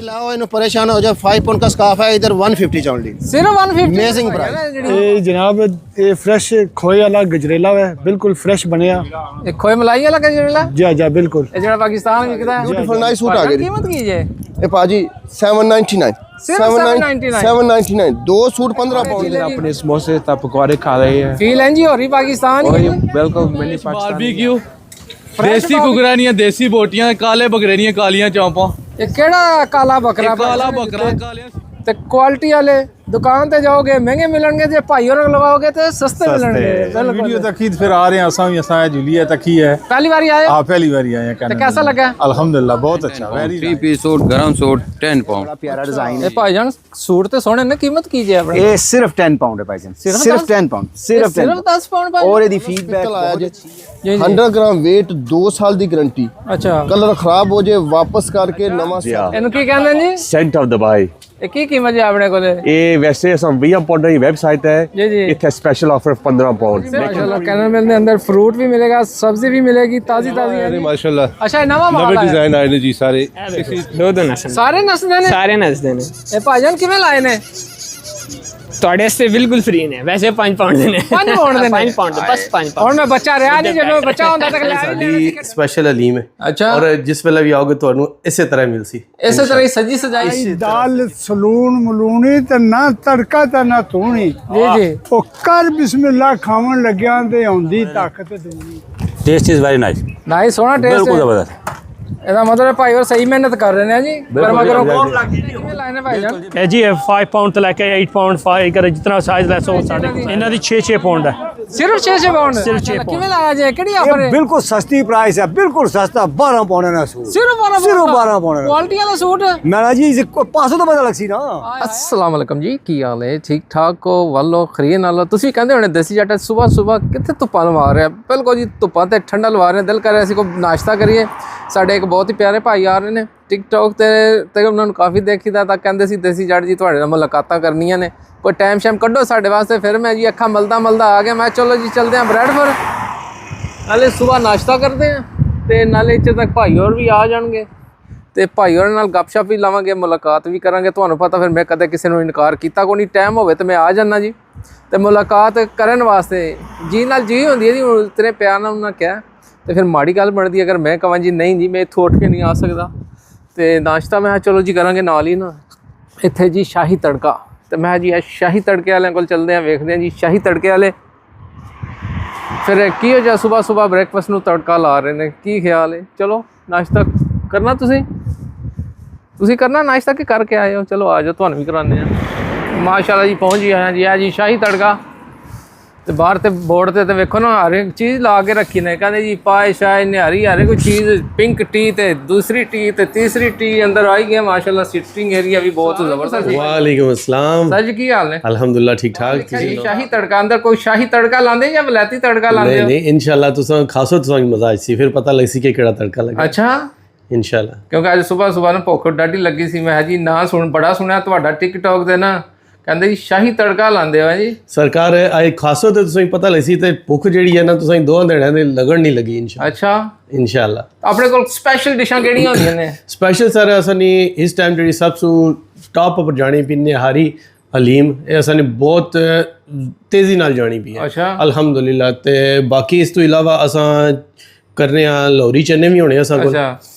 लाओ इन्हें परेशान हो जाए 5 पाउंड का स्काफ है इधर 150 ओनली सिर्फ 150 अमेजिंग प्राइस ये जनाब ये फ्रेश खोए वाला गजरेला है बिल्कुल फ्रेश बनया ये खोए मलाई वाला गजरेला जी जी बिल्कुल ये जेड़ा पाकिस्तान विकदा है ब्यूटीफुल नाइस सूट आ गए कीमत की है ये पाजी 799 799 दो सूट 15 पाउंड के अपने समोसे ता पकौड़े खा रहे हैं फील एंजी हो रही पाकिस्तान की बिल्कुल मिनी बारबेक्यू देसी कुकरा नहीं है देसी बोटियां काले बकरे नहीं है कालियां चौंपा ये केड़ा काला बकरा काला बकरा काले ते क्वालिटी वाले दुकान ते जाओगे महंगे मिलणगे जे भाई और लगाओगे ते सस्ते मिलणगे वीडियो तक ही फिर आ रहे हैं असा भी असा जुलिया तक ही है पहली बार आए हां पहली बार आए हैं तो कैसा लगा अल्हम्दुलिल्लाह बहुत अच्छा वेरी 3 पीस सूट गरम सूट 10 पाउंड प्यारा डिजाइन ये भाईजान सूट ते सोने ने कीमत की जे अपने ये सिर्फ 10 पाउंड है भाईजान सिर्फ 10 पाउंड सिर्फ 10 पाउंड भाई और यदि फीडबैक 100 ग्राम वेट 2 साल दी गारंटी अच्छा कलर खराब हो जाए वापस करके नवा ਇਹਨੂੰ ਕੀ ਕਹਿੰਦੇ ਜੀ सेंट ऑफ दुबई ਇਹ ਕੀ ਕੀਮਤ ਹੈ ਆਪਣੇ ਕੋਲੇ ये वैसे हम 20 पाउंड की वेबसाइट है जी जी इतने स्पेशल ऑफर 15 पाउंड माशाल्लाह कैनल मिल ਦੇ ਅੰਦਰ ਫਰੂਟ ਵੀ ਮਿਲੇਗਾ ਸਬਜ਼ੀ ਵੀ ਮਿਲੇਗੀ ਤਾਜ਼ੀ ਤਾਜ਼ੀ माशाल्लाह ਅੱਛਾ ਇਹ ਨਵਾਂ ਮਾਲ नवे ਆਇਆ डिजाइन आए ने जी सारे ਦੋ ਦੋ ਨਸਲ ਸਾਰੇ ਨਸਦੇ ਨੇ ਸਾਰੇ ਨਸਦੇ ਨੇ ਇਹ ਭਾਈਜਾਨ ਕਿਵੇਂ ਲਾਏ ਨੇ ਤੁਹਾਡੇ ਵਾਸਤੇ ਬਿਲਕੁਲ ਫ੍ਰੀ ਨੇ ਵੈਸੇ 5 ਪਾਉਂਡ ਦੇ ਨੇ 5 ਪਾਉਂਡ ਦੇ ਨੇ 5 ਪਾਉਂਡ ਬਸ 5 ਪਾਉਂਡ ਹੁਣ ਮੈਂ ਬੱਚਾ ਰਿਹਾ ਨਹੀਂ ਜਦੋਂ ਬੱਚਾ ਹੁੰਦਾ ਤਾਂ ਲੈ ਸਾਡੀ ਸਪੈਸ਼ਲ ਹਲੀਮ ਹੈ ਅੱਛਾ ਔਰ ਜਿਸ ਵੇਲੇ ਵੀ ਆਓਗੇ ਤੁਹਾਨੂੰ ਇਸੇ ਤਰ੍ਹਾਂ ਮਿਲ ਸੀ ਇਸੇ ਤਰ੍ਹਾਂ ਹੀ ਸਜੀ ਸਜਾਈ दाल सलून मलूनी ते ना तड़का ते ना धूनी जी जी ओ कर बिस्मिल्लाह खावन लग्या ते आउंदी ताकत दूनी टेस्ट इज वेरी नाइस ਨਹੀਂ ਸੋਹਣਾ ਟੇਸਟ जबरदस्त ਇਹਦਾ ਮਤਲਬ ਭਾਈ ਹੋਰ ਸਹੀ ਮਿਹਨਤ ਕਰ ਰਹੇ ਨੇ ਜੀ ਪਰ ਮਗਰੋਂ ਕਿਵੇਂ ਲਾਏ ਨੇ ਭਾਈਜਾਨ ਇਹ ਜੀ 5 ਪਾਉਂਡ ਤੋਂ ਲੈ ਕੇ 8 ਪਾਉਂਡ 5 ਕਰ ਜਿੰਨਾ ਸਾਈਜ਼ ਲੈ ਸੋ ਸਾਡੇ ਇਹਨਾਂ ਦੀ 6 ਪਾਉਂਡ ਹੈ ਸਿਰਫ 6 ਪਾਉਂਡ ਸਿਰਫ 6 ਪਾਉਂਡ। ਕਿਵੇਂ ਲਾਇਆ ਜੇ ਕਿਹੜੀ ਆਫਰ ਹੈ बिल्कुल सस्ती प्राइस है बिल्कुल सस्ता 12 पाउंड ना सूट ਸਿਰਫ 12 सिर्फ 12 पाउंड ਕੁਆਲਿਟੀ ਵਾਲਾ ਸੂਟ मैंने जी 500 तो पता लग सी ना अस्सलाम वालेकुम जी ਕੀ ਹਾਲ ਹੈ ਠੀਕ ਠਾਕ ਹੋ ਵੱਲੋ ਖਰੀਏ ਨਾਲ ਤੁਸੀਂ ਕਹਿੰਦੇ ਹੋਣੇ ਦੇਸੀ ਜੱਟ ਸਵੇਰ ਸਵੇਰ ਕਿੱਥੇ ਧੁੱਪਾਂ ਲਵਾ ਰਿਹਾ ਬਿਲਕੁਲ ਜੀ ਧੁੱਪਾਂ ਤੇ ਠੰਡਾ ਲਵਾ ਰਹੇ ਦਿਲ ਕਰ ਰਿਹਾ ਸੀ ਕੋਈ ਨਾਸ਼ਤਾ ਕਰੀਏ ਸਾਡੇ ਇੱਕ ਬਹੁਤ ਹੀ ਪਿਆਰੇ ਭਾਈ ਆ ਰਹੇ ਨੇ ਟਿਕਟੌਕ ਤੇ ਉਹਨਾਂ ਨੂੰ ਕਾਫੀ ਦੇਖੀਦਾ ਤਾਂ ਕਹਿੰਦੇ ਸੀ ਦੇਸੀ ਜੱਟ ਜੀ ਤੁਹਾਡੇ ਨਾਲ ਮੁਲਾਕਾਤਾਂ ਕਰਨੀਆਂ ਨੇ ਕੋਈ ਟਾਈਮ ਸ਼ਾਮ ਕੱਢੋ ਸਾਡੇ ਵਾਸਤੇ ਫਿਰ ਮੈਂ ਜੀ ਅੱਖਾਂ ਮਲਦਾ ਆ ਗਿਆ ਮੈਂ ਚਲੋ ਜੀ ਚਲਦੇ ਹਾਂ ਬ੍ਰੈਡਫੋਰ ਨਾਲੇ ਸਵੇਰ ਨਾਸ਼ਤਾ ਕਰਦੇ ਹਾਂ ਤੇ ਨਾਲੇ ਇੱਥੇ ਤੱਕ ਭਾਈ ਹੋਰ ਵੀ ਆ ਜਾਣਗੇ ਤੇ ਭਾਈ ਹੋਰਾਂ ਨਾਲ ਗੱਪਸ਼ਪ ਵੀ ਲਾਵਾਂਗੇ ਮੁਲਾਕਾਤ ਵੀ ਕਰਾਂਗੇ ਤੁਹਾਨੂੰ ਪਤਾ ਫਿਰ ਮੈਂ ਕਦੇ ਕਿਸੇ ਨੂੰ ਇਨਕਾਰ ਕੀਤਾ ਕੋਈ ਨਹੀਂ ਟਾਈਮ ਹੋਵੇ ਤੇ ਮੈਂ ਆ ਜਾਣਾ ਜੀ ਤੇ ਮੁਲਾਕਾਤ ਕਰਨ ਵਾਸਤੇ ਜੀ ਨਾਲ ਜੀ ਹੁੰਦੀ ਹੈ ਜੀ ਹੁਣ ਤੇਰੇ ਪਿਆਰ ਨਾਲ ਉਹਨਾਂ ਕਿਹਾ ਤੇ ਫਿਰ ਮਾੜੀ ਗੱਲ ਬਣਦੀ ਅਗਰ ਮੈਂ ਕਹਾਂ ਜੀ ਨਹੀਂ ਜੀ ਮੈਂ ਇੱਥੋਂ ਉੱਠ ਕੇ ਨਹੀਂ ਆ ਸਕਦਾ ਤੇ ਨਾਸ਼ਤਾ ਮੈਂ ਚਲੋ ਜੀ ਕਰਾਂਗੇ ਨਾਲ ਹੀ ਨਾ ਇੱਥੇ ਜੀ ਸ਼ਾਹੀ ਤੜਕਾ ਤੇ ਮੈਂ ਜੀ ਇਹ ਸ਼ਾਹੀ ਤੜਕੇ ਵਾਲਿਆਂ ਕੋਲ ਚੱਲਦੇ ਹਾਂ ਵੇਖਦੇ ਹਾਂ ਜੀ ਸ਼ਾਹੀ ਤੜਕੇ ਵਾਲੇ ਫਿਰ ਕੀ ਹੋ ਜਾ ਸਵੇਰ ਬ੍ਰੇਕਫਾਸਟ ਨੂੰ ਤੜਕਾ ਲਾ ਰਹੇ ਨੇ ਕੀ ਖਿਆਲ ਹੈ ਚਲੋ ਨਾਸ਼ਤਾ ਕਰਨਾ ਤੁਸੀਂ ਕਰਨਾ ਨਾਸ਼ਤਾ ਕਿ ਕਰਕੇ ਆਏ ਹੋ ਚਲੋ ਆ ਜਾਓ ਤੁਹਾਨੂੰ ਵੀ ਕਰਾਉਂਦੇ ਆ ਮਾਸ਼ਾਅੱਲਾ ਜੀ ਪਹੁੰਚ ਹੀ ਆਇਆ ਜੀ ਆ ਜੀ ਸ਼ਾਹੀ ਤੜਕਾ ਤੇ ਬਾਹਰ ਤੇ ਬੋਰਡ ਤੇ ਵੇਖੋ ਨਾ ਹਰ ਇੱਕ ਚੀਜ਼ ਲਾ ਕੇ ਰੱਖੀ ਨੇ ਕਹਿੰਦੇ ਜੀ ਪਾਏ ਸ਼ਾਇ ਨਿਹਾਰੀ ਹਰ ਕੋਈ ਚੀਜ਼ ਪਿੰਕ ਟੀ ਤੇ ਦੂਸਰੀ ਟੀ ਤੇ ਤੀਸਰੀ ਟੀ ਅੰਦਰ ਆਈ ਗਈ ਮਾਸ਼ਾਅੱਲਾ ਸਿਟਿੰਗ ਏਰੀਆ ਵੀ ਬਹੁਤ ਜ਼ਬਰਦਸਤ ਹੈ वालेकुम अस्सलाम ਸਰ ਜੀ ਕੀ ਹਾਲ ਨੇ अल्हम्दुलिल्लाह ठीक ठाक ਸ਼ਾਹੀ ਤੜਕਾ ਅੰਦਰ ਕੋਈ ਸ਼ਾਹੀ ਤੜਕਾ ਲਾਉਂਦੇ ਜਾਂ ਵਲੈਤੀ ਤੜਕਾ ਲਾਉਂਦੇ नहीं नहीं इंशाल्लाह तुसा खासो तुसा मजा आई सी फिर पता लग सी कि केड़ा तड़का लगा ਅੱਛਾ इंशाल्लाह ਕਿਉਂਕਿ ਅੱਜ ਸਵੇਰ ਨੂੰ ਭੁੱਖ ਡਾਢੀ ਲੱਗੀ ਸੀ ਮੈਂ ਜੀ ਨਾ ਬੜਾ ਸੁਣਿਆ ਤੁਹਾਡਾ ਟਿਕਟੌਕ ਤੇ ਨਾ ਕਹਿੰਦੇ ਜੀ ਸ਼ਾਹੀ ਤੜਕਾ ਲਾਉਂਦੇ ਹੋ ਜੀ सरकार आई खासो ते तुसा पता लग सी ते भुख जेड़ी है ना तुसा दो दिनां दे लगन नहीं लगी ਅੱਛਾ इंशाल्लाह ਆਪਣੇ ਕੋਲ ਸਪੈਸ਼ਲ ਡਿਸ਼ਾਂ ਕਿਹੜੀਆਂ ਹੁੰਦੀਆਂ ਨੇ स्पेशल सर असनी इस टाइम जेड़ी सबसे टॉप पर जानी पी निहारी हलीम ये असनी बहुत तेजी नाल जानी पी है ਅੱਛਾ अल्हम्दुलिल्लाह ते बाकी इस तो इलावा असां करने आ लौरी चने भी होने असां कोल ਅੱਛਾ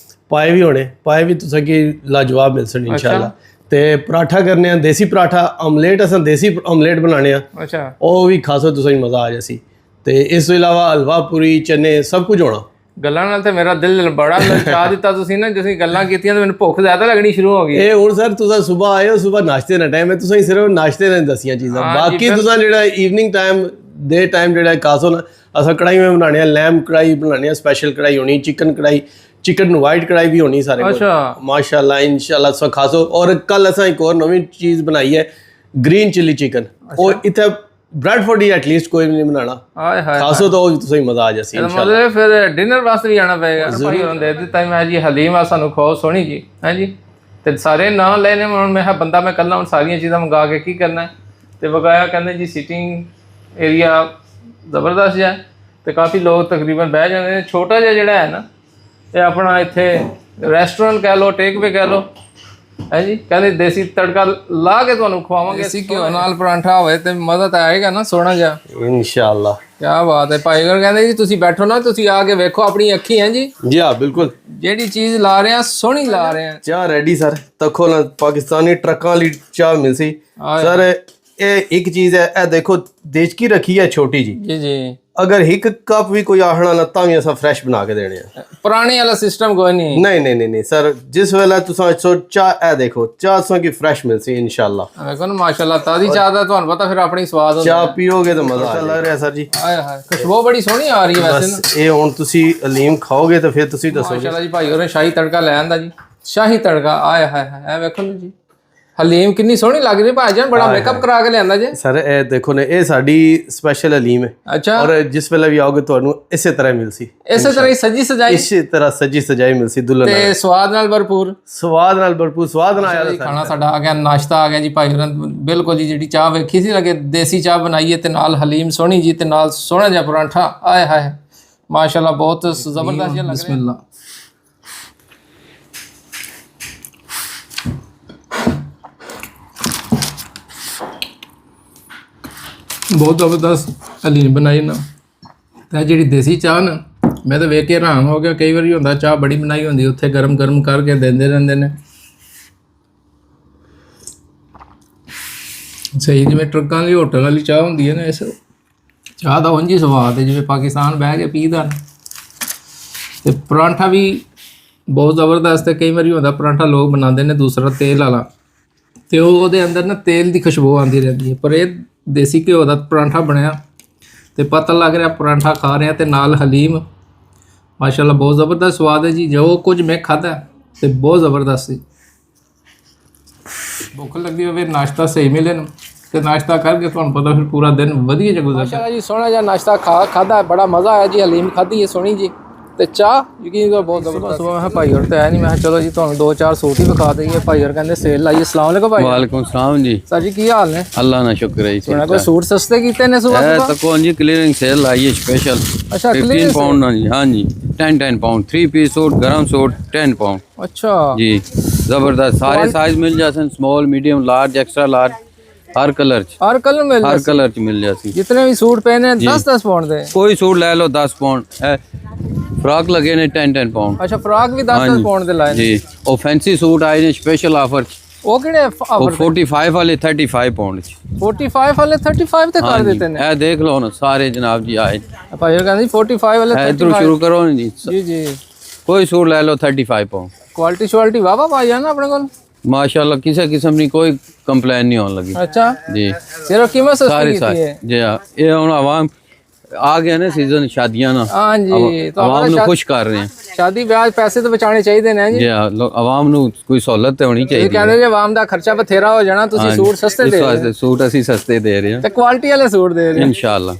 पाए भी होने पाए भी तुसा की लाजवाब मिल सन इंशाल्लाह ते पराठा करने आ देसी पराठा ऑमलेट असां देसी ऑमलेट बनाने आ ਅੱਛਾ ਉਹ ਵੀ ਖਾਸੋ ਤੁਸੀਂ ਮਜ਼ਾ ਆ ਜਾਸੀ ਤੇ ਇਸ ਤੋਂ ਇਲਾਵਾ ਹਲਵਾ ਪੂਰੀ ਚਨੇ ਸਭ ਕੁਝ ਹੋਣਾ ਗੱਲਾਂ ਨਾਲ ਤੇ ਮੇਰਾ ਦਿਲ ਬੜਾ ਲਲਚਾ ਦਿੱਤਾ ਤੁਸੀਂ ਨਾ ਤੁਸੀਂ ਗੱਲਾਂ ਕੀਤੀਆਂ ਤੇ ਮੈਨੂੰ ਭੁੱਖ ਜ਼ਿਆਦਾ ਲੱਗਣੀ ਸ਼ੁਰੂ ਹੋ ਗਈ ਇਹ ਹੁਣ ਸਰ ਤੁਸੀਂ ਸਵੇਰ ਆਏ ਹੋ ਸਵੇਰ ਨਾਸ਼ਤੇ ਦਾ ਟਾਈਮ ਹੈ ਤੁਸੀਂ ਸਿਰਫ ਨਾਸ਼ਤੇ ਨੇ ਦਸੀਆਂ ਚੀਜ਼ਾਂ ਬਾਕੀ ਤੁਸੀਂ ਜਿਹੜਾ ਈਵਨਿੰਗ ਟਾਈਮ ਦੇ ਟਾਈਮ ਜਿਹੜਾ ਖਾਸੋ ਨਾ ਅਸਾਂ ਕੜਾਈ ਵਿੱਚ ਬਣਾਣੇ ਆ ਲੈਂਪ ਕੜਾਈ ਬਣਾਣੇ ਆ ਸਪੈਸ਼ਲ ਕੜਾਈ ਹੋਣੀ ਚਿਕਨ ਕੜਾਈ चिकन वाइट कढ़ाई भी होनी सारे अच्छा माशाल्लाह इंशाल्लाह सब खासो और कल असा एक और नवी चीज़ बनाई है ग्रीन चिली चिकन और इतने ब्रेडफोर्ड ही एटलीस्ट कोई नहीं बनाना खासो तो तुम मजा आ जासी मतलब फिर डिनर वास्ते भी आना पएगा भाई होंदे ਦਿੱਤਾ ਮੈਂ ਜੀ ਹਲੀਮ ਆ ਸਾਨੂੰ ਖਾਓ ਸੋਹਣੀ ਜੀ ਹੈ ਜੀ ਤੇ ਸਾਰੇ ਨਾਂ ਲੈਣੇ ਹੁਣ ਮੈਂ ਕਿਹਾ ਬੰਦਾ ਮੈਂ ਕੱਲਾ ਹੁਣ ਸਾਰੀਆਂ ਚੀਜ਼ਾਂ ਮੰਗਾ ਕੇ ਕੀ ਕਰਨਾ ਤੇ ਵਗਾਇਆ ਕਹਿੰਦੇ ਜੀ ਸਿਟਿੰਗ ਏਰੀਆ ਜ਼ਬਰਦਸਤ ਹੈ ਤੇ ਕਾਫੀ ਲੋਕ ਤਕਰੀਬਨ ਬਹਿ ਜਾਂਦੇ ਨੇ ਛੋਟਾ ਜਿਹਾ ਜਿਹੜਾ ਹੈ ਨਾ ਇਹ ਆਪਣਾ ਇੱਥੇ ਰੈਸਟੋਰੈਂਟ ਕਹਿ ਲਓ ਟੇਕ ਵੇ ਕਹਿ ਲਓ ਹੈ ਜੀ ਕਹਿੰਦੇ ਦੇਸੀ ਤੜਕਾ ਲਾ ਕੇ ਤੁਹਾਨੂੰ ਖਵਾਵਾਂਗੇ ਅਸੀਂ ਘਿਓ ਨਾਲ ਪਰਾਂਠਾ ਹੋਵੇ ਤੇ ਮਜ਼ਾ ਤਾਂ ਆਏਗਾ ਨਾ ਸੋਹਣਾ ਜਿਹਾ ਇਨਸ਼ਾਅੱਲਾ। ਕੀ ਬਾਤ ਹੈ ਭਾਈ ਗਰ ਕਹਿੰਦੇ ਜੀ ਤੁਸੀਂ ਬੈਠੋ ਨਾ ਤੁਸੀਂ ਆ ਕੇ ਵੇਖੋ ਆਪਣੀ ਅੱਖੀ ਹੈ ਜੀ ਜੀ ਹਾਂ ਬਿਲਕੁਲ ਜਿਹੜੀ ਚੀਜ਼ ਲਾ ਰਹੇ ਆ ਸੋਹਣੀ ਲਾ ਰਹੇ ਆ ਚਾਹ ਰੈਡੀ ਸਰ ਤੱਕੋ ਨਾ ਪਾਕਿਸਤਾਨੀ ਟਰੱਕਾਂ ਵਾਲੀ ਚਾਹ ਮਿਲ ਸੀ ਸਰ। ਇਹ ਇੱਕ ਚੀਜ਼ ਹੈ, ਇਹ ਦੇਖੋ ਦੇਸ਼ ਕੀ ਰੱਖੀ ਹੈ ਛੋਟੀ ਜੀ ਜੀ ਜੀ। ਅਗਰ ਇੱਕ ਕੱਪ ਵੀ ਕੋਈ ਆਹਣਾ ਨਾ ਤਾਂ ਵੀ ਅਸਾਂ ਫਰੈਸ਼ ਬਣਾ ਕੇ ਦੇਣੇ ਆ। ਪੁਰਾਣੇ ਵਾਲਾ ਸਿਸਟਮ ਕੋਈ ਨਹੀਂ। ਨਹੀਂ ਸਰ ਜਿਸ ਵੇਲੇ ਤੁਸੀਂ ਸੋ ਚਾਹ ਇਹ ਦੇਖੋ ਚਾਹ ਸੋ ਕੀ ਫਰੈਸ਼ ਮਿਲ ਸੀ ਇਨਸ਼ਾਅੱਲਾ। ਵੇਖੋ ਨਾ ਮਾਸ਼ਾਅੱਲਾ ਤਾਜ਼ੀ ਚਾਹ ਦਾ ਤੁਹਾਨੂੰ ਪਤਾ ਫਿਰ ਆਪਣੀ ਸਵਾਦ ਹੁੰਦਾ ਚਾਹ ਪੀਓਗੇ ਤਾਂ ਮਜ਼ਾ ਲੱਗ ਰਿਹਾ ਸਰ ਜੀ। ਆਏ ਹਾਏ ਖੁਸ਼ਬੂ ਬੜੀ ਸੋਹਣੀ ਆ ਰਹੀ ਹੈ ਵੈਸੇ ਨਾ। ਇਹ ਹੁਣ ਤੁਸੀਂ ਹਲੀਮ ਖਾਓਗੇ ਤਾਂ ਫਿਰ ਤੁਸੀਂ ਦੱਸੋਗੇ। ਮਾਸ਼ਾਅੱਲਾ ਜੀ ਭਾਈ ਉਹਨੇ ਸ਼ਾਹੀ ਤੜਕਾ ਲੈ ਆਂਦਾ ਜੀ ਸ਼ਾਹੀ ਤੜਕਾ ਆਏ ਹਾਏ ਹਾਏ ਵੇਖੋ ਜੀ ਹਲੀਮ ਕਿੰਨੀ ਸੋਹਣੀ ਲੱਗ ਰਹੀ ਭਾਈ ਜਾਨ ਬੜਾ ਮੇਕਅਪ ਕਰਾ ਕੇ ਲਿਆਂਦਾ ਜੀ ਸਰ। ਇਹ ਦੇਖੋ ਨੇ ਇਹ ਸਾਡੀ ਸਪੈਸ਼ਲ ਹਲੀਮ ਹੈ। ਅੱਛਾ। ਔਰ ਜਿਸ ਵੇਲੇ ਵੀ ਆਓਗੇ ਤੁਹਾਨੂੰ ਇਸੇ ਤਰ੍ਹਾਂ ਮਿਲ ਸੀ ਇਸੇ ਤਰ੍ਹਾਂ ਹੀ ਸਜੀ ਸਜਾਈ ਇਸੇ ਤਰ੍ਹਾਂ ਸਜੀ ਸਜਾਈ ਮਿਲ ਸੀ ਦੁਲਹਨ ਤੇ ਸਵਾਦ ਨਾਲ ਭਰਪੂਰ ਸਵਾਦ ਨਾਲ ਨਾ ਆਇਆ ਖਾਣਾ ਸਾਡਾ ਆ ਗਿਆ ਨਾਸ਼ਤਾ ਆ ਗਿਆ ਜੀ ਭਾਈ ਹੋਰਾਂ ਬਿਲਕੁਲ ਜੀ ਜਿਹੜੀ ਚਾਹ ਵੇਖੀ ਸੀ ਲੱਗੇ ਦੇਸੀ ਚਾਹ ਬਣਾਈਏ ਤੇ ਨਾਲ ਹਲੀਮ ਸੋਹਣੀ ਜੀ ਤੇ ਨਾਲ ਸੋਹਣਾ ਜਿਹਾ ਪਰਾਂਠਾ ਆਏ ਹਾਏ ਮਾਸ਼ਾਅੱਲਾ ਬਹੁਤ ਜ਼ਬਰਦਸਤ ਜਿਹਾ ਲੱਗ ਰਿਹਾ। ਬਿਸਮਿਲ੍ਲਾ। ਬਹੁਤ ਜ਼ਬਰਦਸਤ ਹਲੀਮ ਬਣਾਈ ਨਾ ਤੇ ਜਿਹੜੀ ਦੇਸੀ ਚਾਹ ਨਾ ਮੈਂ ਤਾਂ ਵੇਖ ਕੇ ਹੈਰਾਨ ਹੋ ਗਿਆ। ਕਈ ਵਾਰੀ ਹੁੰਦਾ ਚਾਹ ਬੜੀ ਬਣਾਈ ਹੁੰਦੀ ਉੱਥੇ ਗਰਮ ਕਰਕੇ ਦਿੰਦੇ ਰਹਿੰਦੇ ਨੇ ਸਹੀ ਜਿਵੇਂ ਟਰੱਕਾਂ ਦੀ ਹੋਟਲ ਵਾਲੀ ਚਾਹ ਹੁੰਦੀ ਹੈ ਨਾ ਇਸ ਚਾਹ ਦਾ ਉਂਝ ਹੀ ਸਵਾਦ ਹੈ ਜਿਵੇਂ ਪਾਕਿਸਤਾਨ ਬਹਿ ਕੇ ਪੀਦਾ। ਤੇ ਪਰਾਂਠਾ ਵੀ ਬਹੁਤ ਜ਼ਬਰਦਸਤ ਹੈ। ਕਈ ਵਾਰੀ ਹੁੰਦਾ ਪਰਾਂਠਾ ਲੋਕ ਬਣਾਉਂਦੇ ਨੇ ਦੂਸਰਾ ਤੇਲ ਵਾਲਾ ਤੇ ਉਹਦੇ ਅੰਦਰ ਨਾ ਤੇਲ ਦੀ ਖੁਸ਼ਬੂ ਆਉਂਦੀ ਰਹਿੰਦੀ ਹੈ ਪਰ ਇਹ ਦੇਸੀ ਘਿਓ ਦਾ ਪਰਾਂਠਾ ਬਣਿਆ ਤੇ ਪਤਾ ਲੱਗ ਰਿਹਾ ਪਰਾਂਠਾ ਖਾ ਰਹੇ ਤੇ ਨਾਲ ਹਲੀਮ ਮਾਸ਼ਾਅੱਲਾ ਬਹੁਤ ਜ਼ਬਰਦਸਤ ਸਵਾਦ ਹੈ ਜੀ। ਜੋ ਕੁਝ ਮੈਂ ਖਾਧਾ ਤੇ ਬਹੁਤ ਜ਼ਬਰਦਸਤ ਸੀ। ਭੁੱਖ ਲੱਗੀ ਹੋਵੇ ਨਾਸ਼ਤਾ ਸਹੀ ਮਿਲੇ ਨਾ ਤੇ ਨਾਸ਼ਤਾ ਕਰਕੇ ਤੁਹਾਨੂੰ ਪਤਾ ਫਿਰ ਪੂਰਾ ਦਿਨ ਵਧੀਆ ਜਿਹਾ ਗੁਜ਼ਰਦਾ। ਮਾਸ਼ਾਅੱਲਾ ਜੀ ਸੋਹਣਾ ਜਿਹਾ ਨਾਸ਼ਤਾ ਖਾਧਾ ਬੜਾ ਮਜ਼ਾ ਆਇਆ ਜੀ। ਹਲੀਮ ਖਾਧੀ ਹੈ ਸੋਹਣੀ ਜੀ ਤੇ ਚਾਹ ਯਕੀਨ ਕਰੋ ਬਹੁਤ ਜ਼ਬਰਦਸਤ। ਸੁਬਹ ਮੈਂ ਭਾਈ ਹੋਰ ਤੇ ਆਇਆ ਨਹੀਂ ਮੈਂ ਚਲੋ ਜੀ ਤੁਹਾਨੂੰ 2-4 ਸੂਟ ਹੀ ਵਿਖਾ ਦਈਏ। ਭਾਈ ਹੋਰ ਕਹਿੰਦੇ ਸੇਲ ਲਾਈਏ। अस्सलाम वालेकुम भाई। वालेकुम सलाम जी। सर जी की हाल है? अल्लाह ना शुक्र है। सुना कोई सूट सस्ते कीते ने सुबह तो कौन जी क्लियरिंग सेल आई है स्पेशल। अच्छा 15 पाउंड जी। हाँ जी 10 पाउंड 3 पीस सूट गरम सूट 10 पाउंड। अच्छा जी जबरदस्त सारे साइज मिल जाते हैं small medium large extra large हर कलर च मिल जाती। जितने भी सूट पहने 10-10 पाउंड दे। कोई सूट ले लो 10 पाउंड। फ्रॉक लगे ने 10 पाउंड। अच्छा फ्रॉक भी 10 पाउंड दे लाए जी। और फैंसी सूट आए ने स्पेशल ऑफर वो किहड़े ऑफर 45 वाले 35 पाउंड 45 वाले 35 ते कर देते ने। ए देख लो ना सारे जनाब जी आए भाई कहंदे 45 वाले 35 इधर शुरू करो ना जी। जी जी कोई सूट ले लो 35 पाउंड। क्वालिटी श्वालिटी वाह भाई है ना अपने कोल माशाल्लाह किसी किस्म की कोई कंप्लेन नहीं होने लगी। अच्छा जी सिर्फ कीमत सस्ती की है जी। हाँ ये हम आवाम आ गया ना सीजन शादियां ना। हाँ जी तो आवाम ਨੂੰ खुश कर रहे हैं। शादी ब्याह पैसे तो बचाने चाहिए ने जी। जी आवाम ਨੂੰ ਕੋਈ ਸਹੂਲਤ ਤੇ ਹੋਣੀ ਚਾਹੀਦੀ ਹੈ। ਕਹਿੰਦੇ ਜੇ ਆਵਾਮ ਦਾ ਖਰਚਾ ਬਥੇਰਾ ਹੋ ਜਾਣਾ ਤੁਸੀਂ ਸੂਟ ਸਸਤੇ ਦੇ ਰਹੇ ਹੋ। ਸੂਟ ਅਸੀਂ ਸਸਤੇ ਦੇ ਰਹੇ ਹਾਂ ਤੇ ਕੁਆਲਿਟੀ ਵਾਲੇ ਸੂਟ ਦੇ ਰਹੇ ਹੋ इंशाल्लाह।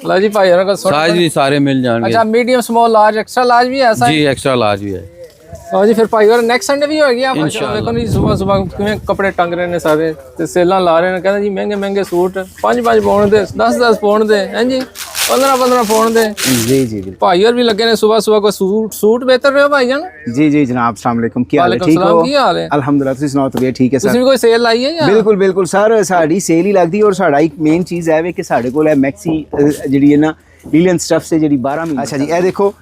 लो जी भाई होਰਾਂ ਕੋਲ साइज भी सारे मिल जाएंगे। अच्छा medium small large extra large भी है ऐसा जी एक्स्ट्रा लार्ज भी है। लो जी फिर भाई होर नेक्स्ट संडे भी होएगी आप देखो जी सुबह किवें कपड़े टंग रहे ने सारे ते सेलां ला रहे ने कहंदे जी महंगे सूट 5 पाउंड दे 10 पाउंड दे हैं जी 15 पाउंड दे। जी जी जी भाई और भी लगे ने सुबह को सूट बेहतर रहे हो भाई जान। जी जी जनाब अस्सलाम वालेकुम ਕੀ ਹਾਲ ਹੈ? ਠੀਕ ਹੋ? ਕੀ ਹਾਲ ਹੈ? ਅਲਹਮਦੁਲਿਲਾ ਤੁਸੀਂ ਸੁਣਾਓ ਤਬੀਅਤ ਠੀਕ ਹੈ ਸਰ? ਤੁਸੀਂ ਵੀ ਕੋਈ ਸੇਲ ਲਾਈ ਹੈ ਜਾਂ? ਬਿਲਕੁਲ ਬਿਲकुल ਸਰ ਸਾਡੀ ਸੇਲ ਹੀ ਲੱਗਦੀ ਔਰ ਸਾਡਾ ਇੱਕ ਮੇਨ ਚੀਜ਼ ਹੈ ਵੇ ਕਿ ਸਾਡੇ ਕੋਲ ਹੈ ਮੈਕਸੀ ਜਿਹੜੀ ਹੈ ਨਾ ਲੀਲਨ ਸਟਫ ਸੇ ਜਿਹੜੀ 12 ਮਹੀਨੇ। ਅੱਛਾ ਜੀ ਇਹ ਦੇਖੋ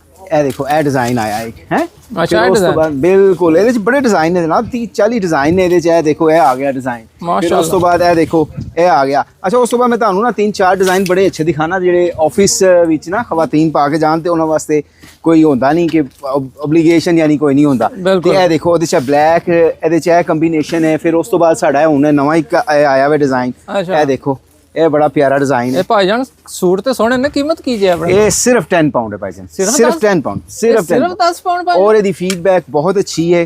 ਇਹ ਡਿਜ਼ਾਈਨ ਆਇਆ ਇੱਕ ਹੈ। ਅੱਛਾ ਉਸ ਤੋਂ ਬਾਅਦ ਬਿਲਕੁਲ ਇਹਦੇ ਚ ਬੜੇ ਡਿਜ਼ਾਈਨ ਨੇ ਜਨਾਬ 30-40 ਡਿਜ਼ਾਈਨ ਨੇ ਇਹਦੇ ਚ। ਇਹ ਦੇਖੋ ਇਹ ਆ ਗਿਆ ਡਿਜ਼ਾਈਨ। ਫਿਰ ਉਸ ਤੋਂ ਬਾਅਦ ਇਹ ਦੇਖੋ ਇਹ ਆ ਗਿਆ। ਅੱਛਾ ਉਸ ਤੋਂ ਬਾਅਦ ਮੈਂ ਤੁਹਾਨੂੰ ਨਾ 3-4 ਡਿਜ਼ਾਈਨ ਬੜੇ ਅੱਛੇ ਦਿਖਾਣਾ ਜਿਹੜੇ ਆਫਿਸ ਵਿੱਚ ਨਾ ਖਵਾਤੀਨ ਪਾ ਕੇ ਜਾਣ ਤੇ ਉਹਨਾਂ ਵਾਸਤੇ ਕੋਈ ਹੁੰਦਾ ਨਹੀਂ ਕਿ ਓਬਲੀਗੇਸ਼ਨ ਯਾਨੀ ਕੋਈ ਨਹੀਂ ਹੁੰਦਾ। ਤੇ ਇਹ ਦੇਖੋ ਉਹਦੇ ਚ ਬਲੈਕ ਇਹਦੇ ਚ ਇਹ ਕੰਬੀਨੇਸ਼ਨ ਹੈ। ਫਿਰ ਉਸ ਤੋਂ ਬਾਅਦ ਸਾਡਾ ਹੁਣ ਨਵਾਂ ਇੱਕ ਆਇਆ ਵਾ ਡਿਜ਼ਾइन। ਇਹ ਦੇਖੋ ਇਹ ਬੜਾ ਪਿਆਰਾ ਡਿਜ਼ਾइन है भाईजान। सूट तो सोने ने कीमत कीजिए अपने। ये सिर्फ 10 पाउंड है भाईजान। सिर्फ 10 पाउंड सिर्फ 10 पाउंड। और ਇਹਦੀ ਫੀਡਬੈਕ ਬਹੁਤ ਅੱਛੀ ਹੈ।